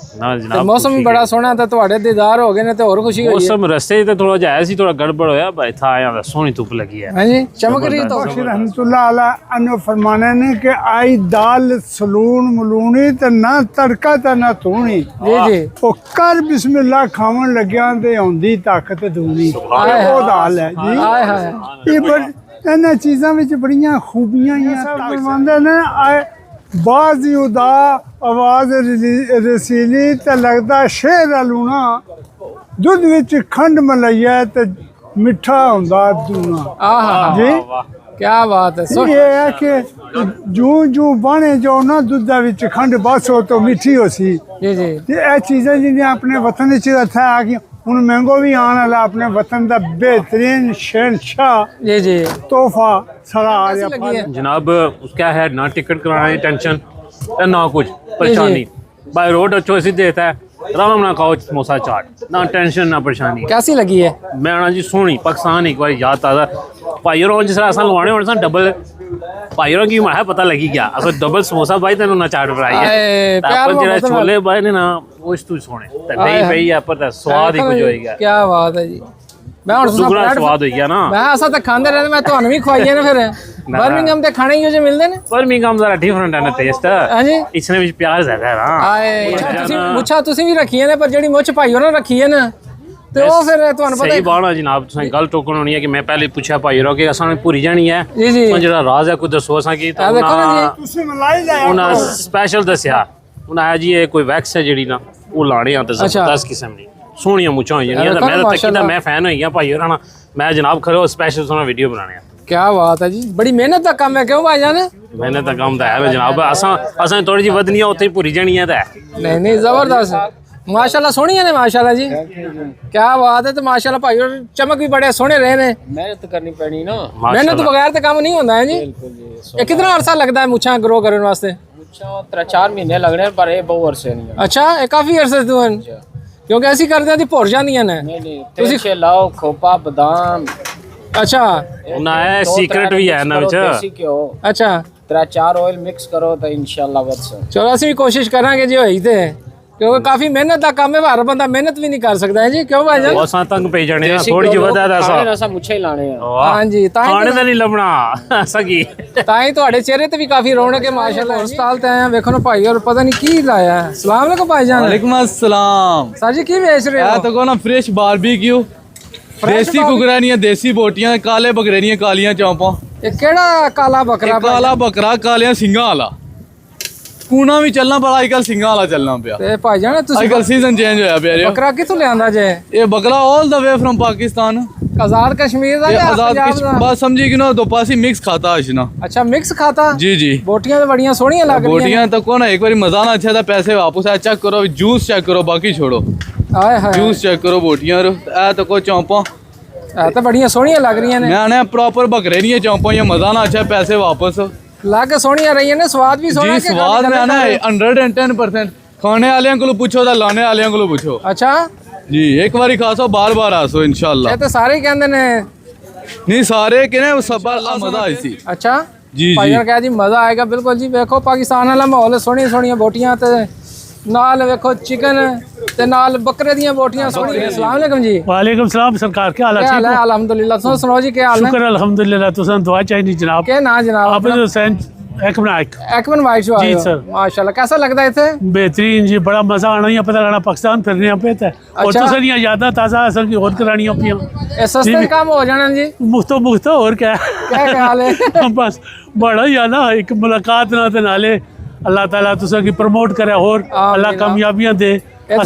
ਤੇ ਮੌਸਮ ਵੀ ਬੜਾ ਸੋਹਣਾ ਤੇ ਤੁਹਾਡੇ ਦੀਦਾਰ ਹੋ ਗਏ ਨੇ ਤੇ ਹੋਰ ਖੁਸ਼ੀ ਹੋਈ ਹੈ ਮੌਸਮ ਰਸਤੇ ਤੇ ਥੋੜਾ ਜਿਹਾ ਸੀ ਥੋੜਾ ਗੜਬੜ ਹੋਇਆ ਭਾਈ ਥਾ ਆਇਆ ਦਾ ਸੋਹਣੀ ਧੁੱਪ ਲੱਗੀ ਹੈ ਹਾਂਜੀ ਚਮਕ ਰਹੀ ਤਾਂ रहमतुल्लाह अला अनु फरमाने ने कि आई दाल सलून मलूनी ते ना तड़का ते ना धूनी जी जी ओ कर बिस्मिल्लाह खावन लग्या ते आउंदी ताकत दूनी ओ दाल है जी हाय हाय ये इन्हां चीज़ां विच बड़ियां खूबियां फरमांदे ने बाजी उदा आवाज रसीली ते लगदा शेर लूना दुध विच खंड मलैया ते मिठा हुंदा दूना आहा जी क्या बात है ये है कि जूं जूं बने जो ना दुधा विच खंड बस हो तो मिठी हो सी जी जी ये चीज़ें जिन्हें अपने वतन च इत्थे आ गई हुण मैंगो भी आने वाला अपने वतन दा बेहतरीन शहनशाह जी जी तोहफा सारा आ गया जनाब क्या है ना टिकट कराने की टेंशन ना कुछ परेशानी बाय रोड अच्छो सीधे देता है आराम ना खाओ समोसा चाट ना टेंशन ना परेशानी कैसी लगी है मैं ना जी सोहनी पाकिस्तान एक बार याद ताज़ा भाईयों जिस तरह असा लवाने होने सन डबल भाईयों की मैं पता लगी क्या असा डबल समोसा भाई तेन ना चाट बनाई है पर जेड़ा छोले भाई ने ना वो इस तू सोने ते नहीं पई है पर स्वाद ही कुछ होएगा क्या बात है जी मैं हुन दुगना स्वाद हो गया ना मैं असा तो खांदे रहने मैं ਤੁਹਾਨੂੰ ਵੀ ਖਵਾਈਏ ਨਾ ਫਿਰ ਬਰਮਿੰਗਮ ਤੇ ਖਾਣੇ ਹੀ ਜੋ ਮਿਲਦੇ ਨੇ ਬਰਮਿੰਗਮ ਜ਼ਰਾ ਡਿਫਰੈਂਟ ਹੈ ਨਾ ਟੇਸਟ ਹਾਂਜੀ ਇਸਨੇ ਵਿੱਚ ਪਿਆਰ ਜ਼ਿਆਦਾ ਹੈ ਨਾ ਆਏ ਤੁਸੀਂ ਮੁੱਛਾਂ ਤੁਸੀਂ ਵੀ ਰੱਖੀਆਂ ਨੇ ਪਰ ਜਿਹੜੀ ਮੁੱਛ ਭਾਈ ਉਹਨਾਂ ਰੱਖੀ ਹੈ ਨਾ ਤੇ ਉਹ ਫਿਰ ਤੁਹਾਨੂੰ ਪਤਾ ਸਹੀ ਬਾਣਾ ਜਨਾਬ ਤੁਸੀਂ ਗੱਲ ਟੋਕਣ ਹੋਣੀ ਹੈ ਕਿ ਮੈਂ ਪਹਿਲੇ ਪੁੱਛਿਆ ਭਾਈ ਰੋ ਕਿ ਅਸਾਂ ਨੂੰ ਭੁਰੀ ਜਾਣੀ ਹੈ ਜੀ ਜੀ ਉਹ ਜਿਹੜਾ ਰਾਜ਼ ਹੈ ਕੋਈ ਦੱਸੋ ਅਸਾਂ ਕੀ ਤਾਂ ਤੁਸੀਂ ਮਲਾਈ ਲੈ ਉਹਨਾਂ ਸਪੈਸ਼ਲ ਦੱਸਿਆ ਉਹਨਾਂ ਆਇਆ ਜੀ ਇਹ ਕੋਈ ਵੈਕਸ ਹੈ ਜਿਹੜੀ ਨਾ ਉਹ ਲਾਣੇ ਆ ਤੇ 10 ਕਿਸਮ ਦੀ ਸੋਹਣੀਆਂ ਮੁੱਛਾਂ ਹੋਈਆਂ ਨੇ ਮੈਂ ਤਾਂ ਤੱਕੀਦਾ ਮੈਂ ਫੈਨ ਹੋਈ ਗਿਆ ਭਾਈ ਹੋਰਾਂ ਨਾਲ ਮੈਂ ਜਨਾਬ ਖਰੋ ਸਪੈਸ਼ਲ ਸੋਹਣਾ ਵੀਡੀਓ ਬਣਾਣੇ ਆ ਕੀ ਬਾਤ ਹੈ ਜੀ ਬੜੀ ਮਿਹਨਤ ਦਾ ਕੰਮ ਹੈ ਕਿਉਂ ਭਾਈ ਜਾਨ ਮਿਹਨਤ ਦਾ ਕੰਮ ਤਾਂ ਹੈ ਜਨਾਬ ਅਸਾਂ ਥੋੜੀ ਜਿਹੀ ਵਧਣੀ ਆ ਉੱਥੇ ਹੀ ਭੁਰੀ ਜਾਣੀ ਹੈ ਤਾਂ ਨਹੀਂ ਨਹੀਂ ਜ਼ਬਰਦਸਤ माशाल्लाह सोहनिया ने माशाल्लाह जी क्या बात है तो माशाल्लाह भाई और चमक भी बड़े सोहने रहे ने मेहनत करनी पैनी ना मेहनत बगैर तो काम नहीं होता है जी ये कितना अरसा लगता है मुछा ग्रो करने वास्ते मुछा 3-4 महीने लगने पर ये बहुत अरसे नहीं अच्छा ये काफी अरसे तो क्योंकि ऐसी करते हैं भुर जांदियां ने नहीं तुसी लाओ खोपा बादाम अच्छा ना है सीक्रेट भी है ना विच अच्छा 3-4 ऑयल मिक्स करो तो इंशाल्लाह बस चलो ਅਸੀਂ भी कोशिश करांगे जी होई ते क्योंकि काफी मेहनत का काम है हर बंदा मेहनत भी नहीं कर सकता है जी क्यों भाई जान असां तंग पे जाने थोड़ी ਜਿਹੀ ਵਧਾ ਦਾ असा मुछे ही लाने हां जी खाने ਦਾ ਨਹੀਂ ਲੱਭਣਾ ਅਸਾਂ ਕੀ ਤਾਂ ਹੀ ਤੁਹਾਡੇ ਚਿਹਰੇ ਤੇ ਵੀ ਕਾਫੀ ਰੌਣਕ ਹੈ ਮਾਸ਼ਾਅੱਲਾ ਹਸਪਤਾਲ ਤੇ ਆਏ ਆ ਵੇਖੋ ਨਾ ਭਾਈ और पता नहीं ਕੀ ਲਾਇਆ ਹੈ ਸਲਾਮ ਅਲੈਕੁਮ ਭਾਈ ਜਾਨ वालेकुम अस्सलाम सर जी की बेच रहे हो तो को ना फ्रेश बारबेक्यू देसी कुकरानियां देसी बोटियां काले बकरेनियां कालियां चौंपां ये केड़ा काला बकरा काला बकरा कालियां सिंगां वाला कूना भी चलना बड़ा आजकल सिंगां वाला चलना पिया ते भाई जान तुसी आजकल सीजन चेंज होया पिया बकरा किथों लियांदा जे ये बकरा all the way from Pakistan Azad Kashmir दा या आजाद कश्मीर बात समझी कि ना दो पासी मिक्स खाता है ना अच्छा मिक्स खाता जी जी बोटियां तो बड़ियां सोहणियां लग रही हैं बोटियां तो को ना एक बार मजा ना अच्छा था पैसे वापस आ चेक करो जूस चेक करो बाकी छोड़ो हाय हाय जूस चेक करो बोटियां ए तो को चौंपा ए तो बड़ियां सोहणियां लग रही हैं मैं आने प्रॉपर बकरे नहीं चौंपा ये मजा ना अच्छा पैसे वापस लाग सोहणियां रही ने स्वाद भी सोहना जी स्वाद में आना 110% खाने वाले को पूछो तो लाने वाले को पूछो अच्छा जी एक बार खासो बार बार आसो इंशाल्लाह ये तो सारे कहंदे ने नहीं सारे कहने सब मजा आई सी। अच्छा जी ਭਾਈਆਂ ਕਹਿ ਜੀ ਮਜ਼ਾ ਆਏਗਾ ਬਿਲਕੁਲ ਜੀ। ਵੇਖੋ ਪਾਕਿਸਤਾਨ ਵਾਲਾ ਮਾਹੌਲ, ਸੋਹਣੀਆਂ ਸੋਹਣੀਆਂ ਬੋਟੀਆਂ ਤੇ ਨਾਲ ਵੇਖੋ ਚਿਕਨ ਤੇ ਨਾਲ ਬੱਕਰੇ ਦੀਆਂ ਬੋਟੀਆਂ ਸੋਹਣੀਆਂ। अस्सलाम वालेकुम जी। वालेकुम सलाम सरकार, क्या हाल है? क्या हाल है? अल्हम्दुलिल्लाह। सुनाओ जी क्या हाल है? शुक्र अल्हम्दुलिल्लाह। तुसन दुआ चाहिए जनाब। क्या ना जनाब? आप हुसैन एकमन वाइट शो जी सर, माशाल्लाह। कैसा लगता है इथे? बेहतरीन जी, बड़ा मजा आना ही पता लगना पाकिस्तान फिरने पे है। और अच्छा। तुसन यादा ताजा असल की और करानियां पियां ये सस्ते काम हो जाना जी। मुफ्त और क्या क्या हाल है? बस बड़ा ही आना एक मुलाकात ना ते नाले अल्लाह ताला तुसन की प्रमोट करे और अल्लाह कामयाबियां दे।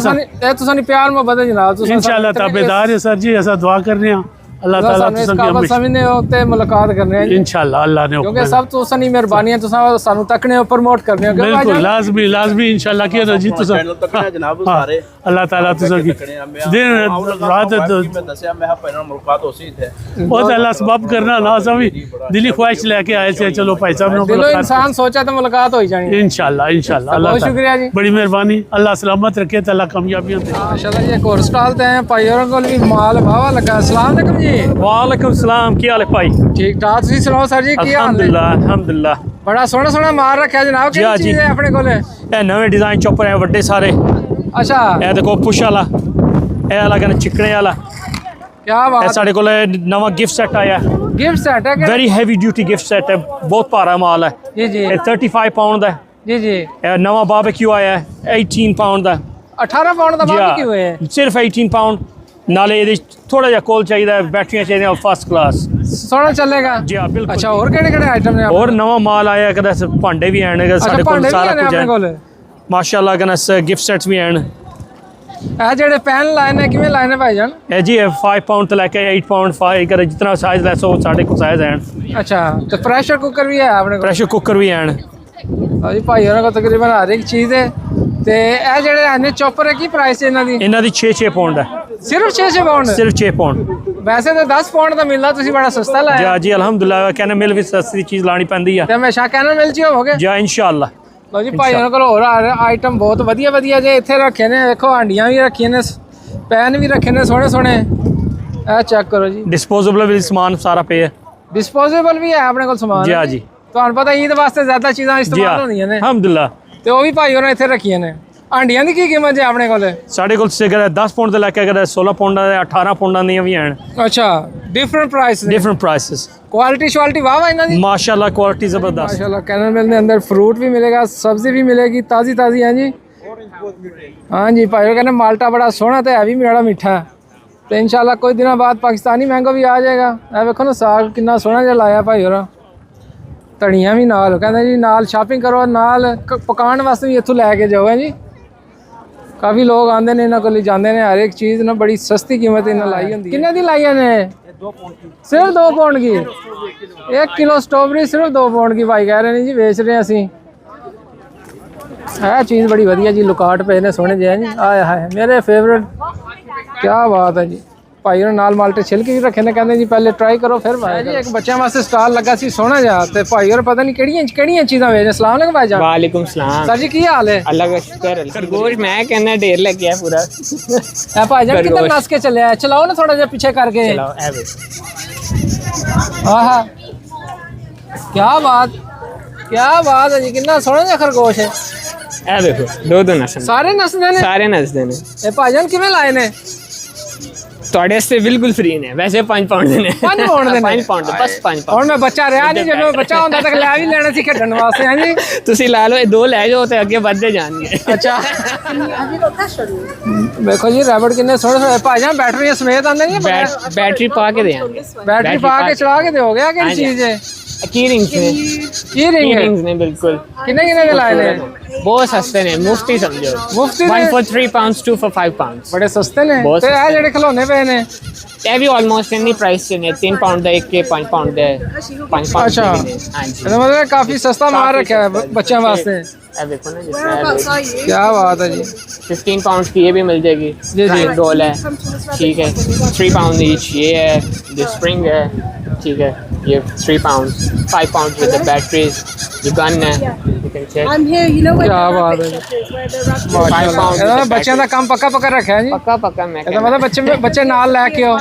तुसानी प्यार मोहब्बत है जनाब। इंशाल्लाह ताबेदार है सर जी, ऐसा दुआ कर रहे हैं अल्लाह ताला तुसन की हमेशा समझने हो ते मुलाकात करने हैं इंशाल्लाह अल्लाह ने, क्योंकि सब तुसानी मेहरबानी है। तुसा सानू तकने और प्रमोट करने हो। बिल्कुल लाजमी इंशाल्लाह की रजी तुसन अल्लाह ताला तुसन की दिन रात बहुत अल्लाह सबब करना ना सभी दिली ख्वाहिश लेके आए थे। चलो भाई साहब ने दिलो इंसान सोचा तो मुलाकात हो ही जानी इंशाल्लाह इंशाल्लाह। बहुत शुक्रिया जी, बड़ी मेहरबानी। अल्लाह सलामत रखे, अल्लाह कामयाबियां दे माशाल्लाह जी। एक और स्टॉल ते हैं भाई और कोल भी माल वावा लगा। अस्सलाम वालेकुम जी। वालेकुम सलाम, की हाल है भाई? ठीक ठाक। तुसी सुनाओ सर जी, की हाल है? अल्हम्दुलिल्लाह अल्हम्दुलिल्लाह। बड़ा सोहना सोहना माल रखा जनाब। जी क्या चीज है अपने कोले? ਇਹ ਨਵੇਂ ਡਿਜ਼ਾਈਨ ਚੌਪਰ ਹੈ ਵੱਡੇ ਸਾਰੇ। अच्छा ਇਹ ਦੇਖੋ ਪੁਸ਼ ਵਾਲਾ, ਇਹ ਵਾਲਾ ਕਹਿੰਦੇ ਚਿਕਣੇ ਵਾਲਾ। क्या ਇਹ बात ਸਾਡੇ ਕੋਲ ਨਵਾਂ ਗਿਫਟ ਸੈੱਟ ਆਇਆ। गिफ्ट सेट है? Very heavy duty gift set ਹੈ, ਬਹੁਤ ਭਾਰਾ ਮਾਲ ਹੈ। जी जी ਇਹ 35 ਪਾਉਂਡ ਦਾ ਹੈ। जी जी। ਇਹ ਨਵਾਂ ਬਾਰਬੀਕਿਊ ਆਇਆ ਹੈ 18 ਪਾਉਂਡ ਦਾ। 18 ਪਾਉਂਡ ਦਾ ਬਾਰਬੀਕਿਊ ਹੈ? ਸਿਰਫ 18 ਪਾਉਂਡ। ਨਾਲੇ ਇਹਦੇ ਥੋੜਾ ਜਿਹਾ ਕੋਲ ਚਾਹੀਦਾ, ਬੈਟਰੀਆਂ ਚਾਹੀਦੀਆਂ ਫਸਟ ਕਲਾਸ। सोना चलेगा जी हाँ बिल्कुल। अच्छा और केड़े आइटम ने? और नवा माल आया कदा भांडे भी हैं साडे कोल, सारा कुछ है माशाल्लाह। कदा गिफ्ट सेट्स भी हैं। ਇਹ ਜਿਹੜੇ ਪੈਨ ਲਾਏ ਨੇ ਕਿਵੇਂ ਲਾਏ ਨੇ ਭਾਈ ਜਾਨ? ਇਹ ਜੀ 5 ਪਾਉਂਡ ਤੋਂ ਲੈ ਕੇ 8 ਪਾਉਂਡ 5 ਕਰ ਜਿੰਨਾ ਸਾਈਜ਼ ਲੈ ਸੋ ਸਾਡੇ ਕੋਲ ਸਾਈਜ਼ हैं। अच्छा तो प्रेशर कुकर भी है अपने को? प्रेशर कुकर भी हैं जी भाई होना को तकरीबन हर एक चीज है। ਤੇ ਇਹ ਜਿਹੜੇ ਨੇ ਚੌਪਰ ਹੈ ਕੀ ਪ੍ਰਾਈਸ ਹੈ ਇਹਨਾਂ ਦੀ? ਇਹਨਾਂ ਦੀ 6 ਪਾਉਂਡ ਹੈ। ਸਿਰਫ 6 ਪਾਉਂਡ? ਸਿਰਫ 6 ਪਾਉਂਡ। ਵੈਸੇ ਤਾਂ 10 ਪਾਉਂਡ ਦਾ ਮਿਲਦਾ, ਤੁਸੀਂ ਬੜਾ ਸਸਤਾ ਲਾਇਆ। ਜੀ ਜੀ ਅਲਹਮਦੁਲਿਲਾ, ਕਹਿੰਦੇ ਮਿਲ ਵੀ ਸਸਤੀ ਚੀਜ਼ ਲਾਣੀ ਪੈਂਦੀ ਆ ਤੇ ਹਮੇਸ਼ਾ ਕਹਿੰਦੇ ਮਿਲ ਚ ਹੋਵੋਗੇ ਜੀ ਇਨਸ਼ਾਅੱਲਾ। ਲੋ ਜੀ ਭਾਈ ਉਹਨਾਂ ਕੋਲ ਹੋਰ ਆਈਟਮ ਬਹੁਤ ਵਧੀਆ ਵਧੀਆ ਜੇ ਇੱਥੇ ਰੱਖੇ ਨੇ। ਦੇਖੋ ਹਾਂਡੀਆਂ ਵੀ ਰੱਖੀਆਂ ਨੇ, ਪੈਨ ਵੀ ਰੱਖੇ ਨੇ ਸੋਹਣੇ ਸੋਹਣੇ। ਇਹ ਚੈੱਕ ਕਰੋ ਜੀ। ਡਿਸਪੋਜ਼ੇਬਲ ਵੀ ਸਮਾਨ ਸਾਰਾ ਪਿਆ। ਡਿਸਪੋਜ਼ੇਬਲ ਵੀ ਹੈ ਆਪਣੇ ਕੋਲ ਸਮਾਨ? ਜੀ ਜੀ। ਤੁਹਾਨੂੰ ਪਤਾ ਈਦ ਵਾਸਤੇ ਜ਼ਿਆਦਾ ਚੀਜ਼ਾਂ ਇਸਤੇਮਾਲ ਹੁੰਦੀਆਂ ਨੇ ਅਲਹਮਦੁਲਿਲਾ। ਤੇ ਉਹ ਵੀ ਭਾਈ ਉਹਨਾਂ ਇੱਥੇ ਰੱਖੀਆਂ ਨੇ। ਹਾਂਡੀਆਂ ਦੀ ਕੀ ਕੀਮਤ ਹੈ ਆਪਣੇ ਕੋਲ? ਸਾਡੇ ਕੋਲ 10 ਪਾਉਂਡ ਤੋਂ ਲੈ ਕੇ 16 ਪਾਉਂਡਾਂ ਦੇ 18 ਪਾਉਂਡਾਂ ਦੀਆਂ ਵੀ ਹਨ। ਅੱਛਾ डिफरेंट प्राइस क्वालिटी श्वालिटी वाह वाह इन्हां दी माशाल्लाह क्वालिटी जबरदस्त माशाल्लाह। कैनल मिल के अंदर फ्रूट भी मिलेगा, सब्जी भी मिलेगी ताज़ी ताज़ी। हाँ जी हाँ जी भाई कहने माल्टा बड़ा सोहना तो है भी बड़ा मीठा। तो इंशाल्लाह कुछ दिनों बाद पाकिस्तानी मैंगो भी आ जाएगा। ए वेखो ना साग कितना सोहना जिहा लाया भाई होरा, धनिया भी नाल। कहते जी नाल शॉपिंग करो, नाल पकाने वास्ते भी इत्थों लैके जाओ। है जी काफ़ी लोग आते हैं इन्होंने को जाते हैं। हर एक चीज़ ना बड़ी सस्ती कीमत इन्हें लाई होंगी। किन्ने दी लाई ने? सिर्फ 2 पाउंड की 1 किलो स्ट्रॉबेरी सिर्फ 2 पाउंड की भाई कह रहे हैं जी, बेच रहे हैं असी। है चीज़ बड़ी वधिया जी, लुकाट पे ने सोहने जे जी। आए हाय मेरे फेवरेट, क्या बात है जी। भाई उन्होंने नाल माल्टे छिलके भी रखे ने, कहते जी पहले ट्राई करो फिर भाई जी। एक बच्चों वास्ते स्टॉल लगा सी सोहना जा, ते भाई और पता नहीं केड़ियां चीज़ां बेच। अस्सलाम वालेकुम भाई जान। वालेकुम सलाम सर जी की हाल है? अल्लाह का शुक्र है। खरगोश मैं कहना ढेर लग गया पूरा। ए भाई जान किधर नस के चले आए? चलाओ ना थोड़ा जा पीछे करके। चलाओ आहा क्या बात है जी, कितना सोहना जा खरगोश है। ए देखो दो नस्ल सारे नसदे ने? सारे नसदे ने। ए भाईजान किवें लाए ने? ਤੁਹਾਡੇ ਵਾਸਤੇ ਬਿਲਕੁਲ ਫ੍ਰੀ ਨੇ। ਵੈਸੇ 5 ਪਾਉਂਡ ਦੇ ਨੇ। 5 ਪਾਉਂਡ ਦੇ ਨੇ? 5 ਪਾਉਂਡ ਬਸ 5 ਪਾਉਂਡ। ਹੁਣ ਮੈਂ ਬੱਚਾ ਰਿਹਾ ਨਹੀਂ, ਜਦੋਂ ਬੱਚਾ ਹੁੰਦਾ ਤਾਂ ਲੈ ਵੀ ਲੈਣਾ ਸੀ ਖੇਡਣ ਵਾਸਤੇ। ਹਾਂ ਜੀ ਤੁਸੀਂ ਲਾ ਲਓ, ਇਹ 2 ਲੈ ਜਾਓ ਤੇ ਅੱਗੇ ਵੱਧਦੇ ਜਾਣਗੇ। ਅੱਛਾ ਦੇਖੋ ਜੀ ਰੈਬਟ ਕਿੰਨੇ ਸੋਹਣੇ ਸੋਹਣੇ। ਭਾਈਜਾਨ ਬੈਟਰੀਆਂ ਸਮੇਤ ਆਉਂਦੇ ਨੇ? बैटरी पा के देंगे। बैटरी पा के चला के दोगे? क्या चीज है? की रिंग्स ने। की रिंग्स ने बिल्कुल। कितने के लाए ने? बहुत सस्ते ने, मुफ्ती समझो। मुफ्ती 1 for 3 pounds, 2 for 5 pounds। बड़े सस्ते ने। ते ਇਹ ਜਿਹੜੇ ਖਿਲੌਣੇ ਪਏ ਨੇ ਇਹ ਵੀ ਆਲਮੋਸਟ ਇੰਨੀ ਪ੍ਰਾਈਸ ਚ ਨੇ। 3 ਪਾਉਂਡ ਦਾ ਇੱਕ, 5 ਪਾਉਂਡ ਦਾ 5 ਪਾਉਂਡ ਅੱਛਾ ਦੇ ਨੇ। ਹਾਂਜੀ ਇਹਦਾ ਮਤਲਬ ਕਾਫੀ ਸਸਤਾ ਮਾਲ ਰੱਖਿਆ ਹੈ ਬੱਚਿਆਂ ਵਾਸਤੇ। ਇਹ ਦੇਖੋ ਨਾ ਜਿਸ ਤਰ੍ਹਾਂ क्या बात है जी। 15 पाउंड की ये भी मिल जाएगी। जी जी रोल है ठीक है। 3 पाउंड ईच ये है। द स्प्रिंग है ठीक है, ये 3 pound. 5 pound with the batteries. ये गन है can check. I'm here, you know what? क्या बात है माशाल्लाह। बच्चों का काम पक्का पक्का रखा है जी। पक्का पक्का मैं ਇਹਦਾ ਮਤਲਬ ਬੱਚੇ ਨਾਲ ਲੈ ਕੇ ਆਓ।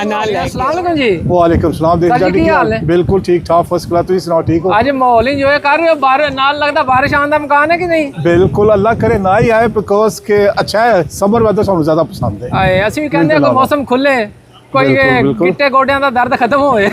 ਨਾਲ ਲੈ अस्सलाम वालेकुम जी। वालेकुम सलाम। देख जी, क्या हाल है? बिल्कुल ठीक ठाक फर्स्ट क्लास। तुम सुनाओ ठीक हो? आज माहौल इंजॉय कर रहे हो? बाहर नाल लगता बारिश आने का इम्कान है कि नहीं? बिल्कुल अल्लाह करे ना ही आए बिकॉज के अच्छा है समर वेदर ਸਾਨੂੰ ਜ਼ਿਆਦਾ ਪਸੰਦ ਹੈ। ਆਏ ਅਸੀਂ ਵੀ ਕਹਿੰਦੇ ਕੋਈ ਮੌਸਮ ਖੁੱਲੇ ਕੋਈ ਗਿੱਟੇ ਗੋਡਿਆਂ ਦਾ ਦਰਦ ਖਤਮ ਹੋਏ।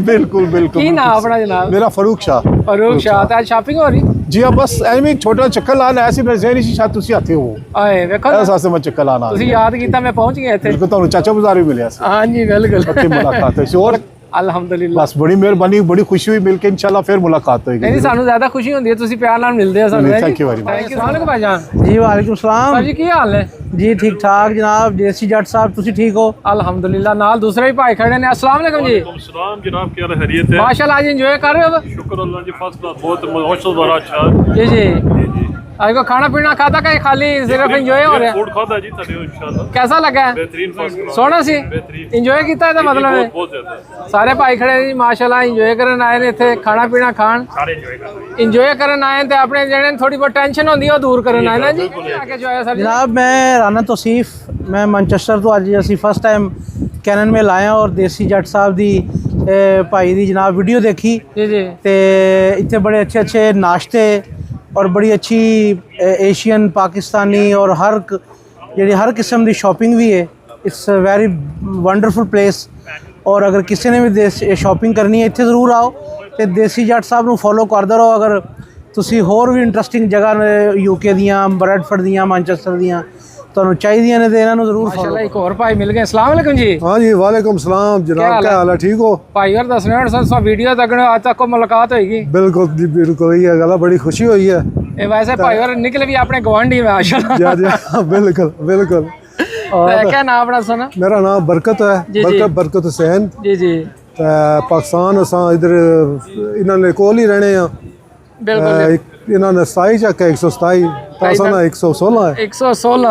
बिल्कुल बिल्कुल। ਕੀ ਨਾਮ ਆਪਣਾ ਜਨਾਬ? मेरा फरूक शाह। फरूक शाह। ਤਾਂ ਸ਼ਾਪਿੰਗ ਹੋ ਰਹੀ? जी हाँ बस ਐਵੇਂ ਛੋਟਾ ਚੱਕਰ ਲਾਣਾ ਐਸੀ ਮੈਂ ਜ਼ਹਿਨੀ ਸੀ ਸ਼ਾਇਦ ਤੁਸੀਂ ਆਤੇ ਹੋ। ਆਏ ਵੇਖੋ ਐਸਾ ਸੇ ਮੈਂ ਚੱਕਰ ਲਾਣਾ। ਤੁਸੀਂ ਯਾਦ ਕੀਤਾ ਮੈਂ ਪਹੁੰਚ ਗਿਆ ਇੱਥੇ। ਬਿਲਕੁਲ ਤੁਹਾਨੂੰ ਚਾਚਾ ਬਾਜ਼ਾਰ ਵੀ ਮਿਲਿਆ ਸੀ। ਹਾਂਜੀ ਬਿਲकुल। ਉੱਥੇ ਮੁਲਾਕਾਤ ਹੋਈ और ਅਲਹਮਦੁਲਿਲਾ। बस बड़ी मेहरबानी बड़ी खुशी हुई मिलके इंशाल्लाह फिर मुलाकात होगी। नहीं ਸਾਨੂੰ ਜ਼ਿਆਦਾ ਖੁਸ਼ੀ ਹੁੰਦੀ ਹੈ ਤੁਸੀਂ ਪਿਆਰ ਨਾਲ ਮਿਲਦੇ ਹੋ ਸਾਨੂੰ। Thank you very much. Thank you ਵਾਲੇਕੁਮ ਭਾਈਜਾਨ। जी वालेकुम सलाम। ਭਾਜੀ ਕੀ ਹਾਲ ਹੈ? जी ठीक ठाक जनाब। देसी जट साहब तुसी ठीक हो? अल्हम्दुलिल्लाह। नाल दूसरे भी भाई खड़े ने। अस्सलाम वालेकुम जी। वालेकुम सलाम जनाब, क्या खैरियत है? माशाल्लाह आज एंजॉय कर रहे हो? शुक्र अल्लाह जी, फर्स्ट क्लास, बहुत मौसम बड़ा अच्छा। जी जी। आज को खाना पीना खाता का खाली सिर्फ एंजॉय हो रहा है? फूड खाता जी ਤੁਹਾਡੇ इंशाल्लाह। कैसा लगा है? बेहतरीन, फर्स्ट क्लास। सोना सी एंजॉय किया है मतलब है? बहुत ज्यादा। सारे भाई खड़े जी माशाल्लाह एंजॉय करन आए ने इथे खाना पीना खान सारे एंजॉय कर रहे हैं। एंजॉय करन आए ते अपने जेने थोड़ी बहुत टेंशन होंदी है वो दूर करन आए ना जी। आके जो है सर जनाब मैं राना तौसीफ मैं मैनचेस्टर तो अज असी फर्स्ट टाइम कैनन में लाए और देसी जट साहब दी भाई दी जनाब वीडियो देखी जी जी। ते इतने बड़े अच्छे अच्छे नाश्ते और बड़ी अच्छी एशियन पाकिस्तानी और हर किस्म की शॉपिंग भी है। It's a very wonderful place. और अगर किसी ने भी शॉपिंग करनी है इतने ज़रूर आओ तो देसी जट साहब को फॉलो करते रहो। अगर तुसी होर भी इंटरस्टिंग जगह यूके दियाँ ब्रैडफर्ड दियाँ मैनचेस्टर दियाँ ਤੁਹਾਨੂੰ ਚਾਹੀਦੀਆਂ ਨੇ ਤੇ ਇਹਨਾਂ ਨੂੰ ਜ਼ਰੂਰ ਫੋਲੋ। माशाल्लाह एक और भाई मिल गए। अस्सलाम वालेकुम जी। हाँ जी वालेकुम सलाम जनाब, क्या हाल है? ठीक हो भाई? और दस मिनट सर वीडियो तक आज तक को मुलाकात होगी। बिल्कुल जी बिल्कुल ये गला बड़ी खुशी हुई है। ये वैसे भाई और निकले भी अपने गवांढी में माशाल्लाह। जी जी बिल्कुल बिल्कुल। और क्या नाम अपना सुना? मेरा नाम बरकत है। बरकत हुसैन जी जी। पाकिस्तान असा इधर इन्होंने कोल ही रहने बिल्कुल। इन्होंने 27 चक है 127 तासाना 116 है 116।